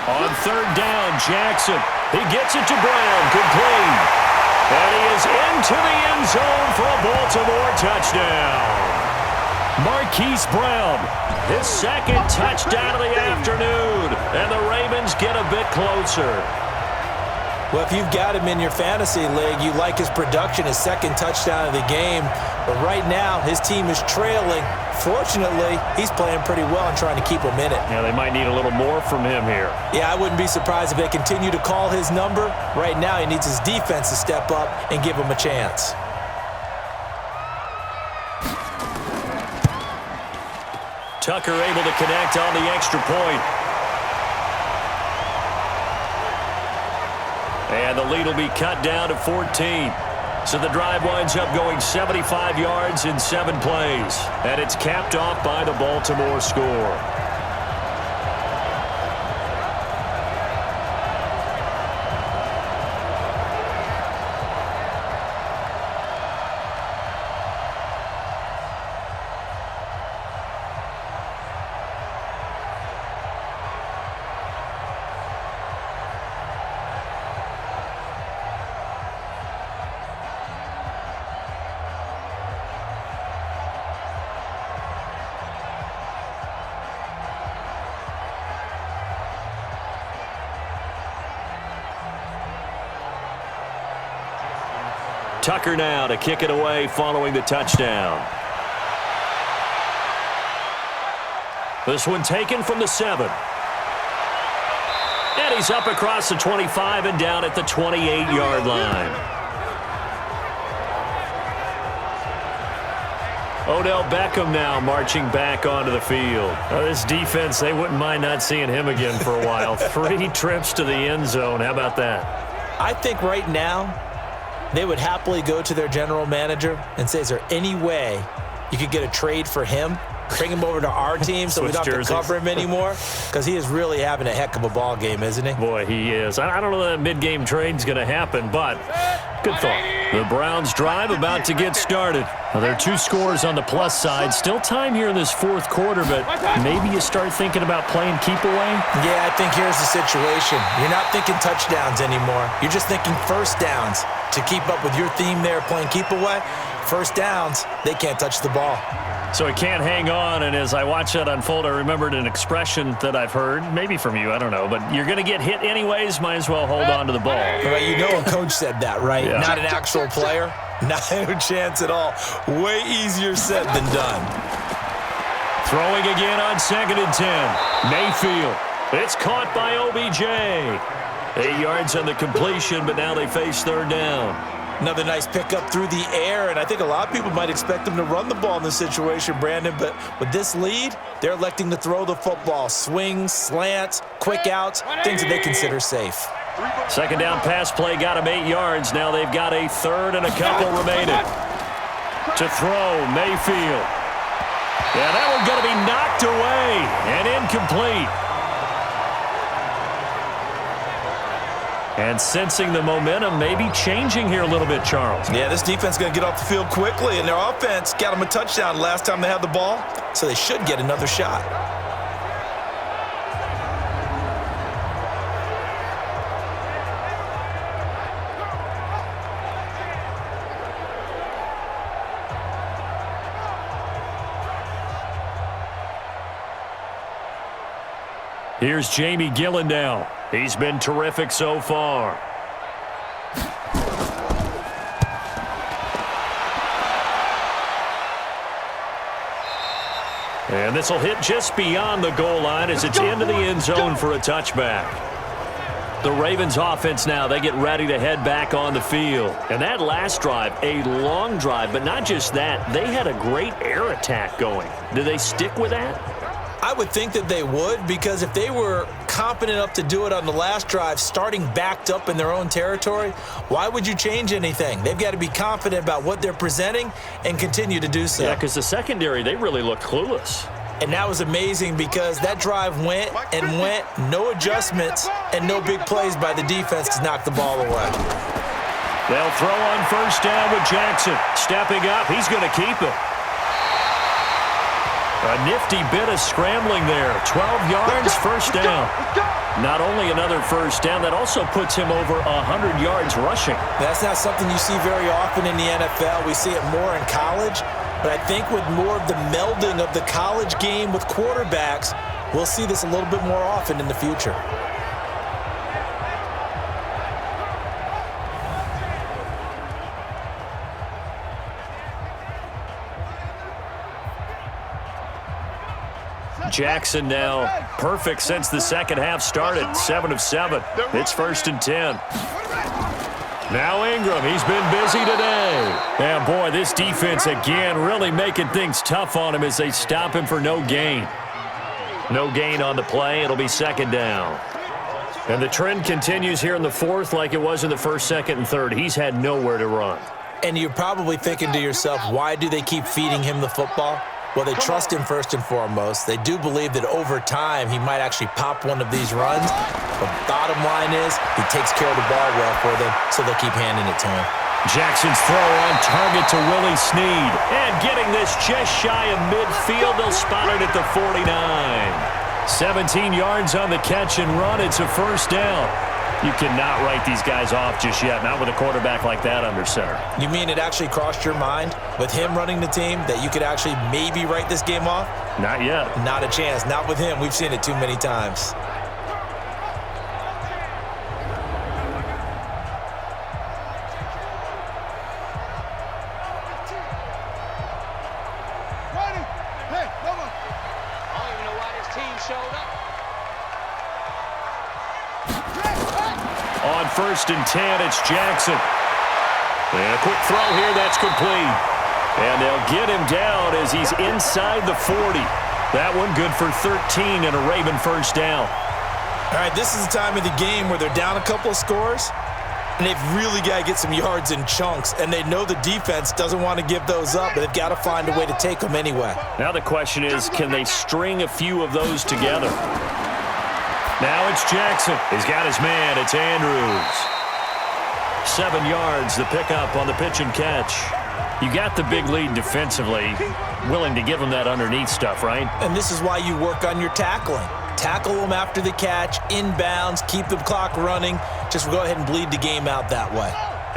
On third down, Jackson. He gets it to Brown, complete. And he is into the end zone for a Baltimore touchdown. Marquise Brown, his second touchdown of the afternoon. And the Ravens get a bit closer. Well, if you've got him in your fantasy league, you like his production, his second touchdown of the game. But right now, his team is trailing. Fortunately, he's playing pretty well and trying to keep him in it. Yeah, they might need a little more from him here. Yeah, I wouldn't be surprised if they continue to call his number. Right now, he needs his defense to step up and give him a chance. Tucker able to connect on the extra point. And the lead will be cut down to 14. So the drive winds up going 75 yards in 7 plays. And it's capped off by the Baltimore score. Tucker now to kick it away following the touchdown. This one taken from the 7. And he's up across the 25 and down at the 28-yard line. Odell Beckham now marching back onto the field. This defense, they wouldn't mind not seeing him again for a while. 3 trips to the end zone. How about that? I think right now, they would happily go to their general manager and say, is there any way you could get a trade for him? Bring him over to our team so we don't have to cover him anymore? Because he is really having a heck of a ball game, isn't he? Boy, he is. I don't know that mid-game trade's going to happen, but good thought. The Browns drive about to get started. Now, there are 2 scores on the plus side. Still time here in this 4th quarter, but maybe you start thinking about playing keep away? Yeah, I think here's the situation. You're not thinking touchdowns anymore. You're just thinking first downs. To keep up with your theme there, playing keep away, first downs, they can't touch the ball. So he can't hang on, and as I watch that unfold, I remembered an expression that I've heard, maybe from you, I don't know, but you're going to get hit anyways, might as well hold on to the ball. Right, you know a coach said that, right? Yeah. Not an actual player. Not a chance at all. Way easier said than done. Throwing again on 2nd and 10. Mayfield. It's caught by OBJ. 8 yards on the completion, but now they face 3rd down. Another nice pickup through the air, and I think a lot of people might expect them to run the ball in this situation, Brandon, but with this lead, they're electing to throw the football. Swings, slants, quick outs, things that they consider safe. 2nd down pass play got them 8 yards. Now they've got a 3rd and a couple remaining. To throw, Mayfield. Yeah, that one's going to be knocked away and incomplete. And sensing the momentum maybe changing here a little bit, Charles. Yeah, this defense is going to get off the field quickly, and their offense got them a touchdown last time they had the ball, so they should get another shot. Here's Jamie Gillen now. He's been terrific so far. And this will hit just beyond the goal line as it's into the end zone for a touchback. The Ravens offense now, they get ready to head back on the field. And that last drive, a long drive, but not just that. They had a great air attack going. Do they stick with that? I would think that they would, because if they were competent enough to do it on the last drive, starting backed up in their own territory, why would you change anything? They've got to be confident about what they're presenting and continue to do so. Yeah, because the secondary, they really looked clueless. And that was amazing because that drive went and went, no adjustments and no big plays by the defense to knock the ball away. They'll throw on first down with Jackson. Stepping up, he's going to keep it. A nifty bit of scrambling there. 12 yards, first down. Not only another first down, that also puts him over 100 yards rushing. That's not something you see very often in the NFL. We see it more in college. But I think with more of the melding of the college game with quarterbacks, we'll see this a little bit more often in the future. Jackson now perfect since the second half started. 7 of 7. It's 1st and 10. Now Ingram, he's been busy today. And boy, this defense again really making things tough on him as they stop him for no gain. No gain on the play. It'll be 2nd down. And the trend continues here in the 4th like it was in the 1st, 2nd, and 3rd. He's had nowhere to run. And you're probably thinking to yourself, why do they keep feeding him the football? Well, they trust him first and foremost. They do believe that over time he might actually pop one of these runs. But bottom line is he takes care of the ball well for them, so they'll keep handing it to him. Jackson's throw on target to Willie Snead. And getting this just shy of midfield, they'll spot it at the 49. 17 yards on the catch and run. It's a first down. You cannot write these guys off just yet, not with a quarterback like that under center. You mean it actually crossed your mind with him running the team that you could actually maybe write this game off? Not yet. Not a chance. Not with him. We've seen it too many times. On 1st and 10, it's Jackson. And a quick throw here, that's complete. And they'll get him down as he's inside the 40. That one good for 13 and a Raven first down. All right, this is the time of the game where they're down a couple of scores, and they've really got to get some yards in chunks, and they know the defense doesn't want to give those up, but they've got to find a way to take them anyway. Now the question is, can they string a few of those together? Now it's Jackson. He's got his man. It's Andrews. 7 yards, the pickup on the pitch and catch. You got the big lead defensively. Willing to give him that underneath stuff, right? And this is why you work on your tackling. Tackle them after the catch, inbounds, keep the clock running. Just go ahead and bleed the game out that way.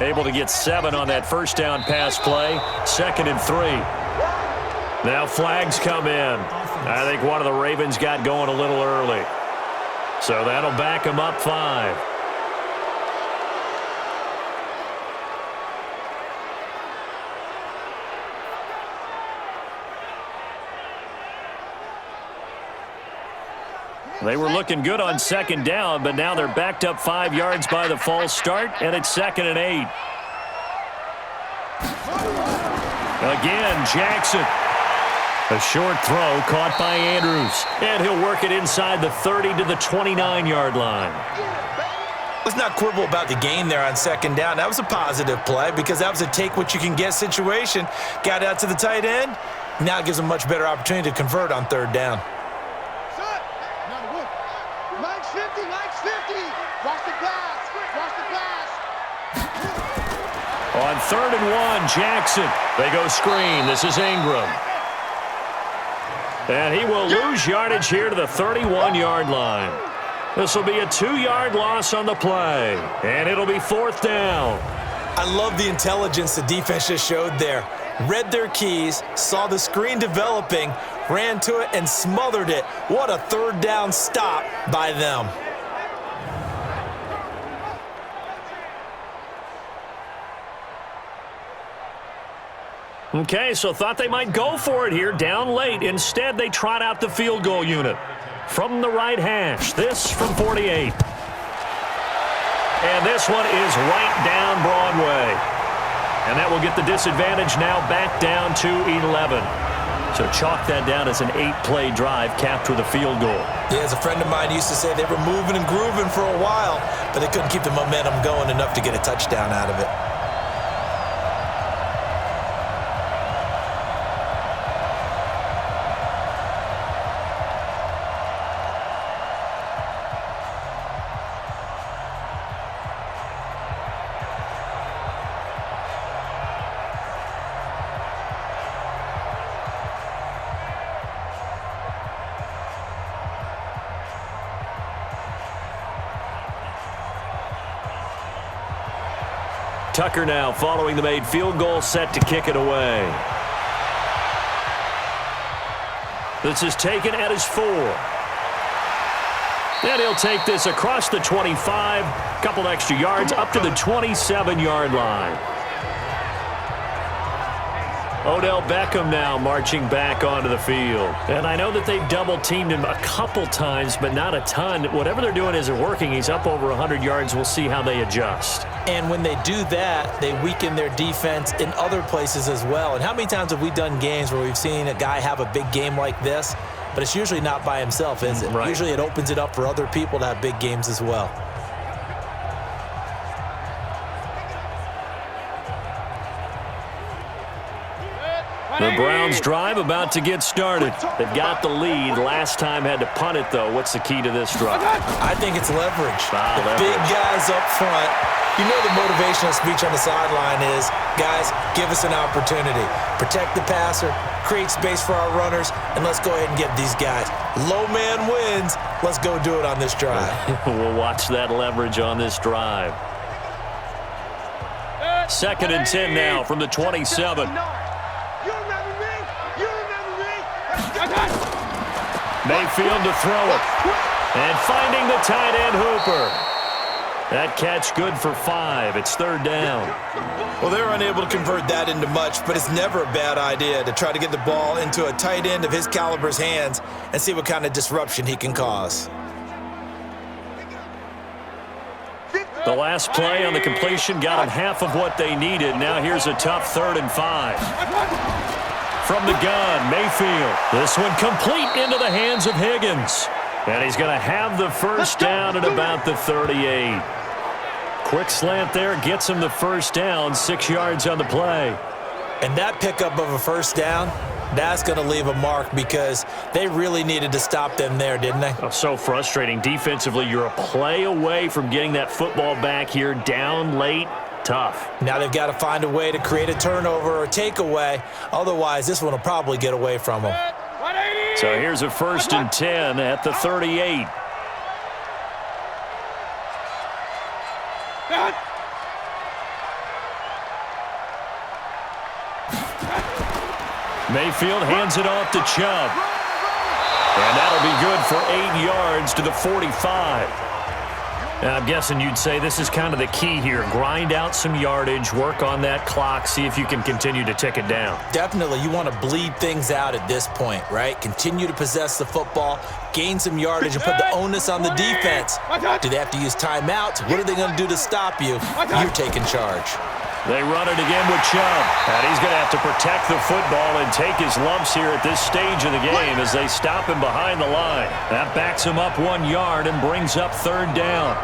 Able to get 7 on that first down pass play. 2nd and 3. Now flags come in. I think one of the Ravens got going a little early. So that'll back him up 5. They were looking good on 2nd down, but now they're backed up 5 yards by the false start, and it's 2nd and 8. Again, Jackson. A short throw caught by Andrews. And he'll work it inside the 30 to the 29-yard line. Let's not quibble about the gain there on 2nd down. That was a positive play because that was a take-what-you-can-get situation. Got out to the tight end. Now it gives them a much better opportunity to convert on 3rd down. Max 50, Max 50. Watch the pass. Watch the pass. On 3rd and 1, Jackson. They go screen. This is Ingram. And he will lose yardage here to the 31-yard line. This will be a 2-yard loss on the play. And it'll be 4th down. I love the intelligence the defense just showed there. Read their keys, saw the screen developing, ran to it, and smothered it. What a 3rd down stop by them. Okay, so thought they might go for it here, down late. Instead, they trot out the field goal unit. From the right hash, this from 48. And this one is right down Broadway. And that will get the disadvantage now back down to 11. So chalk that down as an 8-play drive capped with a field goal. Yeah, as a friend of mine used to say, they were moving and grooving for a while, but they couldn't keep the momentum going enough to get a touchdown out of it. Tucker now following the made field goal, set to kick it away. This is taken at his 4. And he'll take this across the 25, couple extra yards up to the 27-yard line. Odell Beckham now marching back onto the field. And I know that they've double-teamed him a couple times, but not a ton. Whatever they're doing isn't working. He's up over 100 yards. We'll see how they adjust. And when they do that, they weaken their defense in other places as well. And how many times have we done games where we've seen a guy have a big game like this, but it's usually not by himself, is it? Right. Usually it opens it up for other people to have big games as well. The Browns drive about to get started. They've got the lead. Last time had to punt it, though. What's the key to this drive? I think it's leverage. Leverage. Big guys up front. You know the motivational speech on the sideline is, guys, give us an opportunity. Protect the passer, create space for our runners, and let's go ahead and get these guys. Low man wins. Let's go do it on this drive. We'll watch that leverage on this drive. 2nd and 10 now from the 27. Mayfield to throw it. And finding the tight end Hooper. That catch good for 5. It's 3rd down. Well, they're unable to convert that into much, but it's never a bad idea to try to get the ball into a tight end of his caliber's hands and see what kind of disruption he can cause. The last play on the completion got them half of what they needed. Now here's a tough 3rd and 5. From the gun, Mayfield. This one complete into the hands of Higgins. And he's going to have the first down at about the 38. Quick slant there, gets him the first down, 6 yards on the play. And that pickup of a first down, that's going to leave a mark because they really needed to stop them there, didn't they? Oh, so frustrating. Defensively, you're a play away from getting that football back here, down late. Tough. Now they've got to find a way to create a turnover or takeaway. Otherwise, this one will probably get away from them. So here's a 1st and 10 at the 38. Mayfield hands it off to Chubb. And that'll be good for 8 yards to the 45. And I'm guessing you'd say this is kind of the key here. Grind out some yardage, work on that clock, see if you can continue to tick it down. Definitely. You want to bleed things out at this point, right? Continue to possess the football, gain some yardage, and put the onus on the defense. Do they have to use timeouts? What are they going to do to stop you? You're taking charge. They run it again with Chubb. And he's going to have to protect the football and take his lumps here at this stage of the game as they stop him behind the line. That backs him up 1 yard and brings up 3rd down.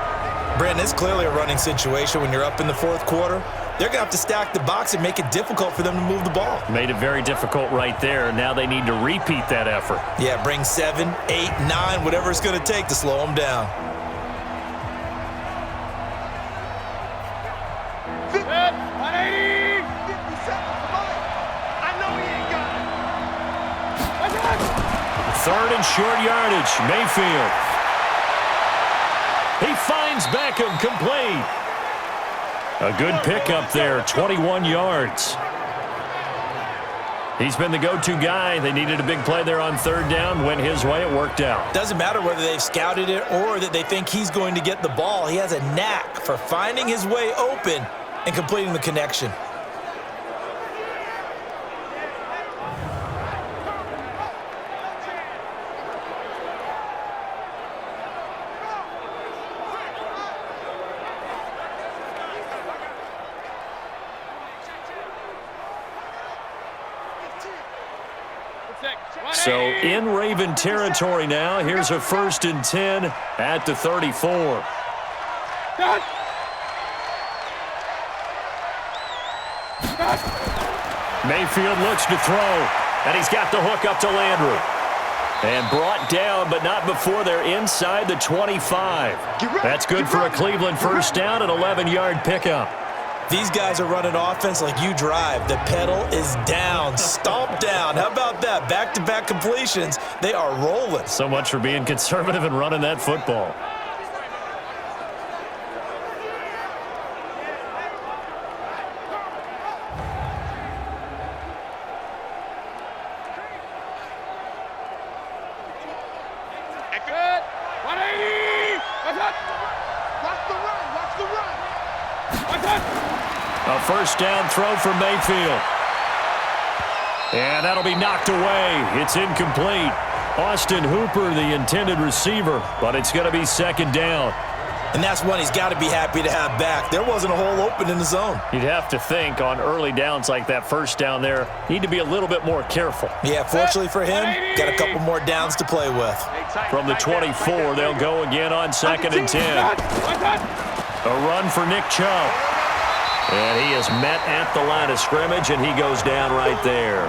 Brandon, it's clearly a running situation when you're up in the 4th quarter. They're going to have to stack the box and make it difficult for them to move the ball. Made it very difficult right there. Now they need to repeat that effort. Yeah, bring 7, 8, 9, whatever it's going to take to slow them down. Third and short yardage. Mayfield. He finds Beckham complete. A good pickup there, 21 yards. He's been the go-to guy. They needed a big play there on 3rd down. Went his way. It worked out. Doesn't matter whether they've scouted it or that they think he's going to get the ball. He has a knack for finding his way open and completing the connection. So in Raven territory now. Here's a 1st and 10 at the 34. Mayfield looks to throw, and he's got the hook up to Landry. And brought down, but not before they're inside the 25. That's good for a Cleveland 1st down and 11-yard pickup. These guys are running offense like you drive. The pedal is down, stomp down. How about that? Back-to-back completions. They are rolling. So much for being conservative and running that football. A 1st down throw for Mayfield. And that'll be knocked away. It's incomplete. Austin Hooper, the intended receiver, but it's going to be 2nd down. And that's one he's got to be happy to have back. There wasn't a hole open in the zone. You'd have to think on early downs like that 1st down there, need to be a little bit more careful. Yeah, fortunately for him, got a couple more downs to play with. From the 24, they'll go again on 2nd and 10. A run for Nick Chubb. And he is met at the line of scrimmage, and he goes down right there.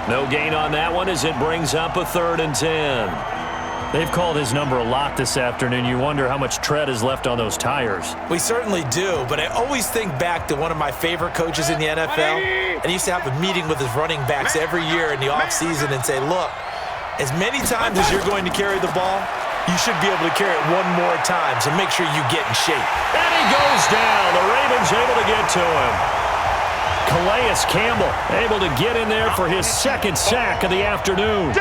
No gain on that one as it brings up a 3rd and 10. They've called his number a lot this afternoon. You wonder how much tread is left on those tires. We certainly do, but I always think back to one of my favorite coaches in the NFL, and he used to have a meeting with his running backs every year in the offseason and say, look, as many times as you're going to carry the ball, you should be able to carry it one more time, so make sure you get in shape. And he goes down. The Ravens able to get to him. Calais Campbell able to get in there for his 2nd sack of the afternoon.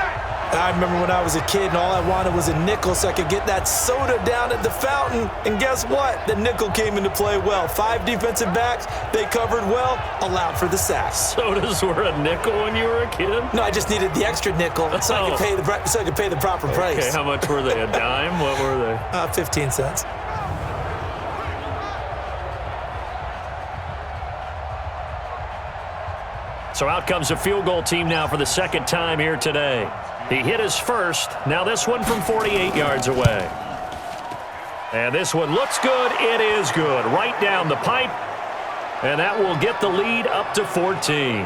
I remember when I was a kid and all I wanted was a nickel so I could get that soda down at the fountain. And guess what? The nickel came into play well. 5 defensive backs, they covered well, allowed for the sacks. Sodas were a nickel when you were a kid? No, I just needed the extra nickel so I could pay the proper price. Okay, how much were they? A dime? What were they? 15 cents. So out comes a field goal team now for the 2nd time here today. He hit his first. Now this one from 48 yards away. And this one looks good. It is good. Right down the pipe. And that will get the lead up to 14.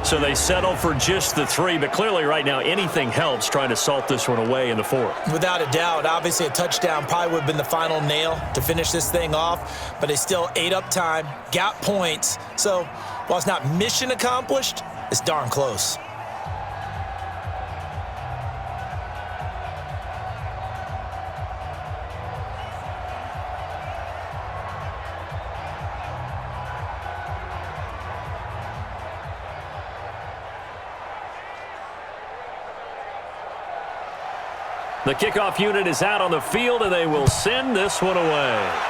So they settle for just the 3. But clearly right now anything helps trying to salt this one away in the 4th. Without a doubt. Obviously a touchdown probably would have been the final nail to finish this thing off. But they still ate up time, got points. So while it's not mission accomplished, it's darn close. The kickoff unit is out on the field, and they will send this one away.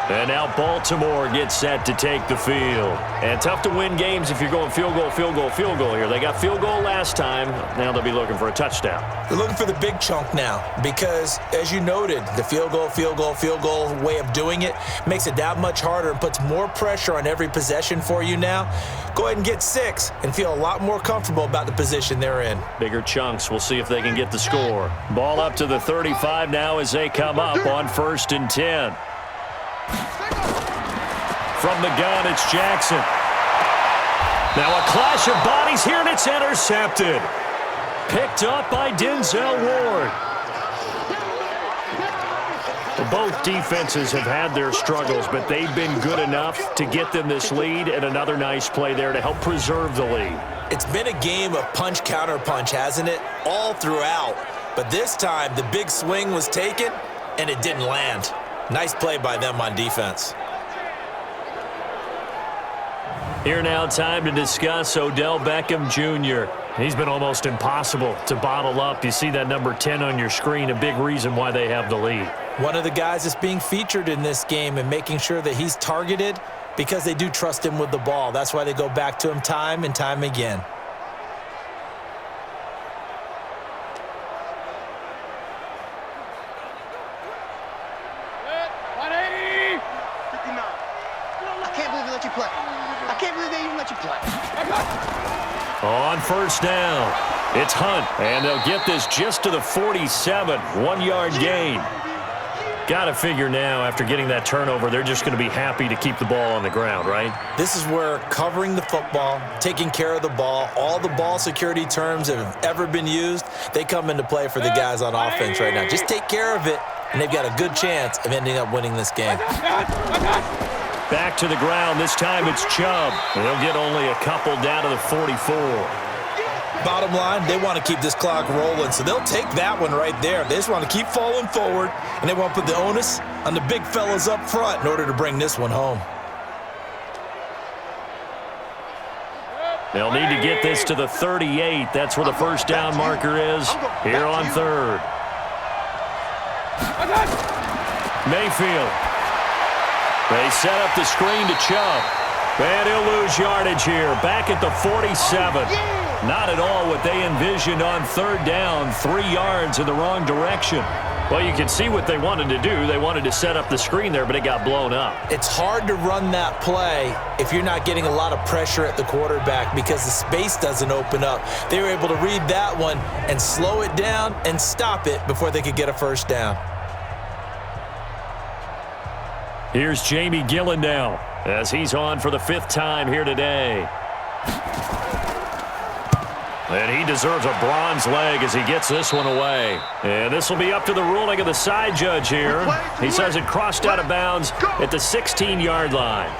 And now Baltimore gets set to take the field. And tough to win games if you're going field goal, field goal, field goal here. They got field goal last time. Now they'll be looking for a touchdown. They're looking for the big chunk now because, as you noted, the field goal way of doing it makes it that much harder and puts more pressure on every possession for you now. Go ahead and get 6 and feel a lot more comfortable about the position they're in. Bigger chunks. We'll see if they can get the score. Ball up to the 35 now as they come up on 1st and 10. From the gun, it's Jackson. Now a clash of bodies here, and it's intercepted. Picked up by Denzel Ward. Both defenses have had their struggles, but they've been good enough to get them this lead, and another nice play there to help preserve the lead. It's been a game of punch-counter-punch, hasn't it? All throughout. But this time, the big swing was taken, and it didn't land. Nice play by them on defense. Here now, time to discuss Odell Beckham Jr. He's been almost impossible to bottle up. You see that number 10 on your screen, a big reason why they have the lead. One of the guys that's being featured in this game and making sure that he's targeted because they do trust him with the ball. That's why they go back to him time and time again. can't believe they even let you play. On first down, it's Hunt, and they'll get this just to the 47, 1-yard gain. Got to figure now, after getting that turnover, they're just going to be happy to keep the ball on the ground, right? This is where covering the football, taking care of the ball, all the ball security terms that have ever been used, they come into play for the guys on offense right now. Just take care of it, and they've got a good chance of ending up winning this game. Back to the ground. This time it's Chubb. They'll get only a couple down to the 44. Bottom line, they want to keep this clock rolling, so they'll take that one right there. They just want to keep falling forward, and they want to put the onus on the big fellas up front in order to bring this one home. They'll need to get this to the 38. That's where the first down marker is here on third. Mayfield. They set up the screen to Chubb. And he'll lose yardage here. Back at the 47. Not at all what they envisioned on third down. 3 yards in the wrong direction. Well, you can see what they wanted to do. They wanted to set up the screen there, but it got blown up. It's hard to run that play if you're not getting a lot of pressure at the quarterback because the space doesn't open up. They were able to read that one and slow it down and stop it before they could get a first down. Here's Jamie Gillen now as he's on for the 5th time here today. And he deserves a bronze leg as he gets this one away. And this will be up to the ruling of the side judge here. He says it crossed out of bounds at the 16-yard line.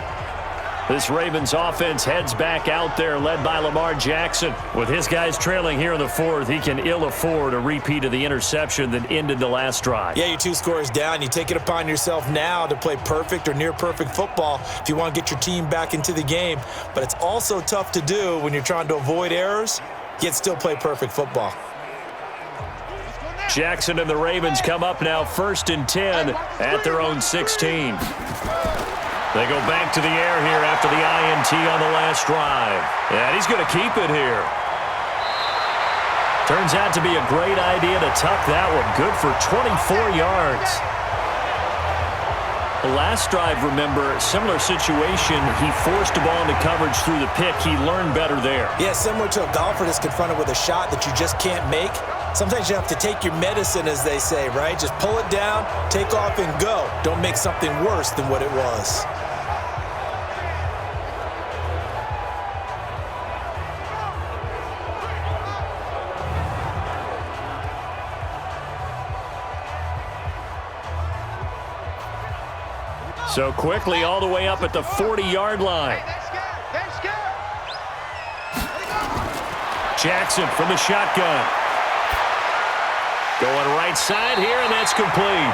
This Ravens offense heads back out there, led by Lamar Jackson. With his guys trailing here in the 4th, he can ill afford a repeat of the interception that ended the last drive. Yeah, you're 2 scores down. You take it upon yourself now to play perfect or near-perfect football if you want to get your team back into the game. But it's also tough to do when you're trying to avoid errors, yet still play perfect football. Jackson and the Ravens come up now 1st and 10 at their own 16. They go back to the air here after the INT on the last drive. And he's going to keep it here. Turns out to be a great idea to tuck that one. Good for 24 yards. The last drive, remember, similar situation. He forced the ball into coverage through the pick. He learned better there. Yeah, similar to a golfer that's confronted with a shot that you just can't make. Sometimes you have to take your medicine, as they say, right? Just pull it down, take off, and go. Don't make something worse than what it was. So quickly all the way up at the 40-yard line. Jackson from the shotgun. Going right side here, and that's complete.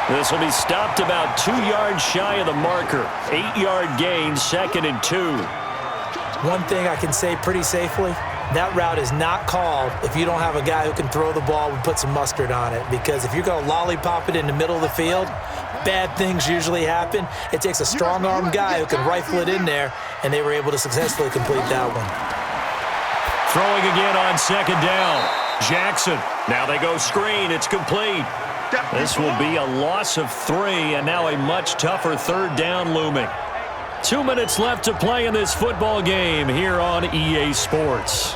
This will be stopped about 2 yards shy of the marker. 8-yard gain, 2nd and 2. One thing I can say pretty safely, that route is not called if you don't have a guy who can throw the ball and put some mustard on it. Because if you're going to lollipop it in the middle of the field, bad things usually happen. It takes a strong-arm guy who can rifle it in there, and they were able to successfully complete that one. Throwing again on 2nd down. Jackson. Now they go screen. It's complete. This will be a loss of 3, and now a much tougher 3rd down looming. 2 minutes left to play in this football game here on EA Sports.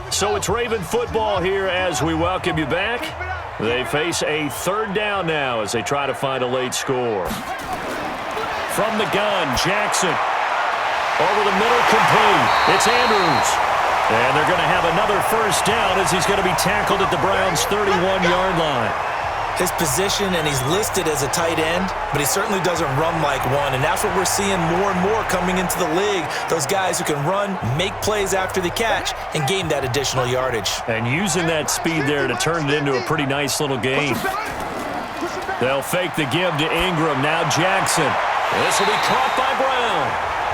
So it's Raven football here as we welcome you back. They face a 3rd down now as they try to find a late score. From the gun, Jackson. Over the middle, complete. It's Andrews. And they're going to have another first down as he's going to be tackled at the Browns' 31-yard line. His position, and he's listed as a tight end, but he certainly doesn't run like one, and that's what we're seeing more and more coming into the league. Those guys who can run, make plays after the catch, and gain that additional yardage. And using that speed there to turn it into a pretty nice little gain. They'll fake the give to Ingram. Now Jackson. This will be caught by Brown.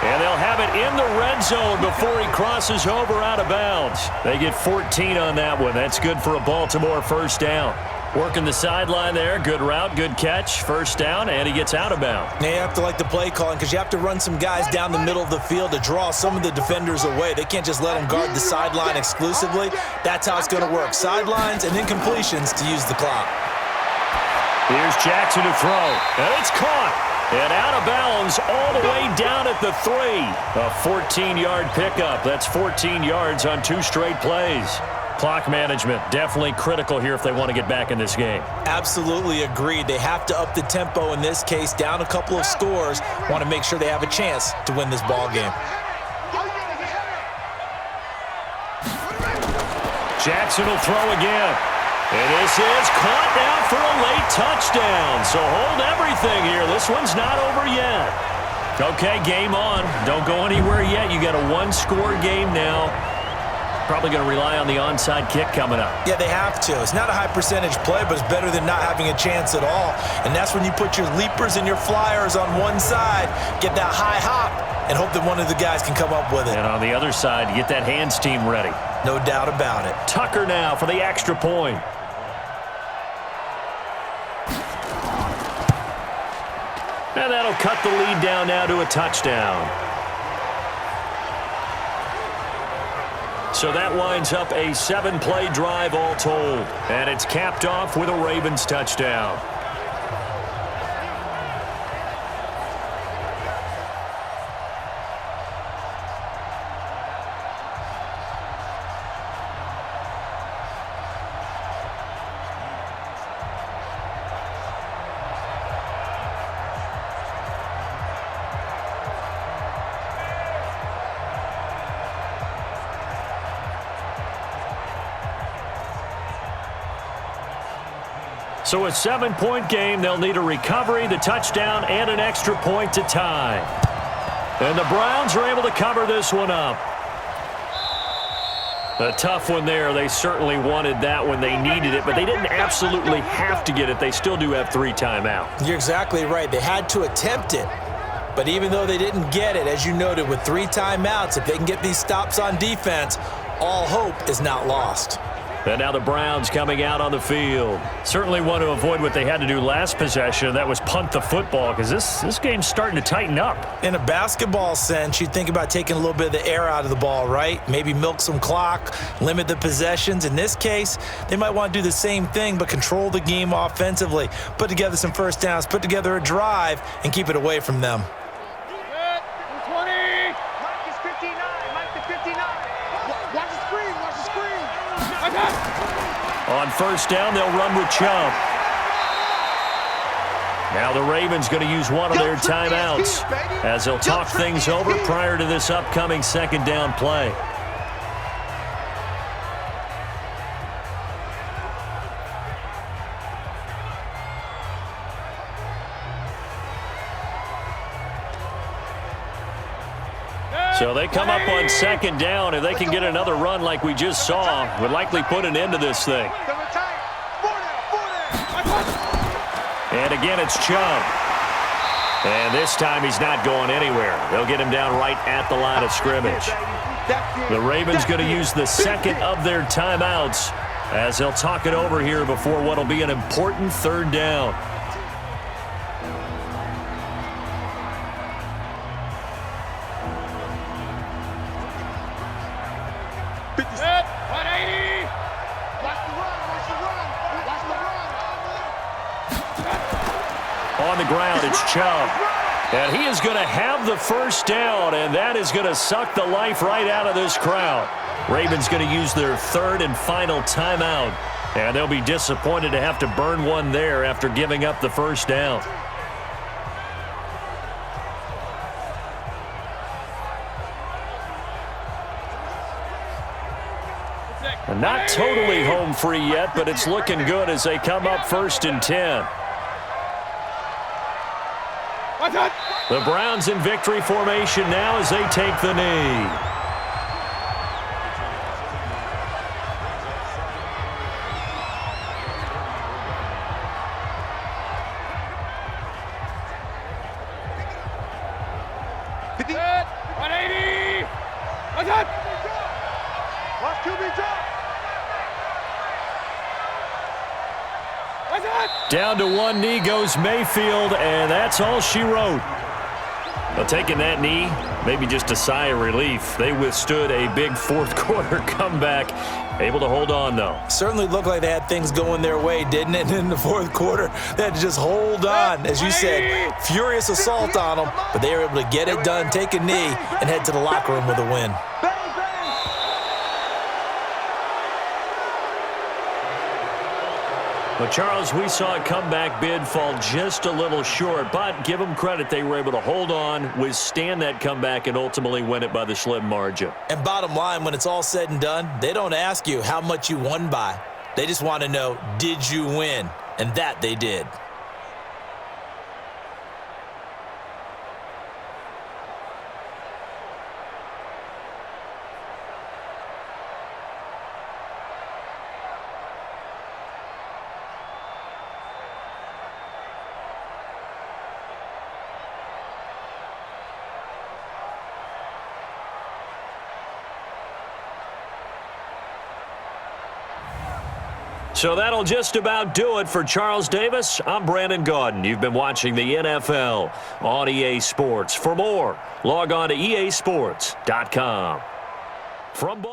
And they'll have it in the red zone before he crosses over out of bounds. They get 14 on that one. That's good for a Baltimore first down. Working the sideline there. Good route, good catch. First down, and he gets out of bounds. Now you have to like the play calling because you have to run some guys down the middle of the field to draw some of the defenders away. They can't just let them guard the sideline exclusively. That's how it's going to work. Sidelines and then completions to use the clock. Here's Jackson to throw, and it's caught. And out of bounds all the way down at the 3. A 14-yard pickup. That's 14 yards on 2 straight plays. Clock management definitely critical here if they want to get back in this game. Absolutely agreed. They have to up the tempo in this case, down a couple of scores. Want to make sure they have a chance to win this ball game. Jackson will throw again. And this is caught now for a late touchdown. So hold everything here. This one's not over yet. Okay, game on. Don't go anywhere yet. You got a 1-score game now. Probably going to rely on the onside kick coming up. Yeah, they have to. It's not a high percentage play, but it's better than not having a chance at all. And that's when you put your leapers and your flyers on one side, get that high hop, and hope that one of the guys can come up with it. And on the other side, you get that hands team ready. No doubt about it. Tucker now for the extra point. And that'll cut the lead down now to a touchdown. So that winds up a 7-play drive all told. And it's capped off with a Ravens touchdown. So a 7-point game, they'll need a recovery, the touchdown, and an extra point to tie. And the Browns are able to cover this one up. A tough one there. They certainly wanted that when they needed it, but they didn't absolutely have to get it. They still do have 3 timeouts. You're exactly right. They had to attempt it. But even though they didn't get it, as you noted, with 3 timeouts, if they can get these stops on defense, all hope is not lost. And now the Browns coming out on the field. Certainly want to avoid what they had to do last possession. That was punt the football, because this game's starting to tighten up. In a basketball sense, you think about taking a little bit of the air out of the ball, right? Maybe milk some clock, limit the possessions. In this case, they might want to do the same thing, but control the game offensively. Put together some first downs, put together a drive, and keep it away from them. On first down, they'll run with Chubb. Now the Ravens going to use one of their timeouts as they'll talk things over prior to this upcoming second down play. So they come up on second down. If they can get another run like we just saw, would likely put an end to this thing. And again, it's Chubb. And this time he's not going anywhere. They'll get him down right at the line of scrimmage. The Ravens going to use the second of their timeouts as they'll talk it over here before what will be an important third down. On the ground, it's Chubb. And he is going to have the first down, and that is going to suck the life right out of this crowd. Ravens going to use their third and final timeout, and they'll be disappointed to have to burn one there after giving up the first down. And not totally home free yet, but it's looking good as they come up 1st and 10. The Browns in victory formation now as they take the knee. Down to one knee goes Mayfield, and that's all she wrote. Well, taking that knee, maybe just a sigh of relief. They withstood a big fourth-quarter comeback. Able to hold on, though. Certainly looked like they had things going their way, didn't it? In the fourth quarter, they had to just hold on. As you said, furious assault on them, but they were able to get it done, take a knee, and head to the locker room with a win. Well, Charles, we saw a comeback bid fall just a little short, but give them credit. They were able to hold on, withstand that comeback, and ultimately win it by the slim margin. And bottom line, when it's all said and done, they don't ask you how much you won by. They just want to know, did you win? And that they did. So that'll just about do it for Charles Davis. I'm Brandon Gaudin. You've been watching the NFL on EA Sports. For more, log on to easports.com. From Baltimore.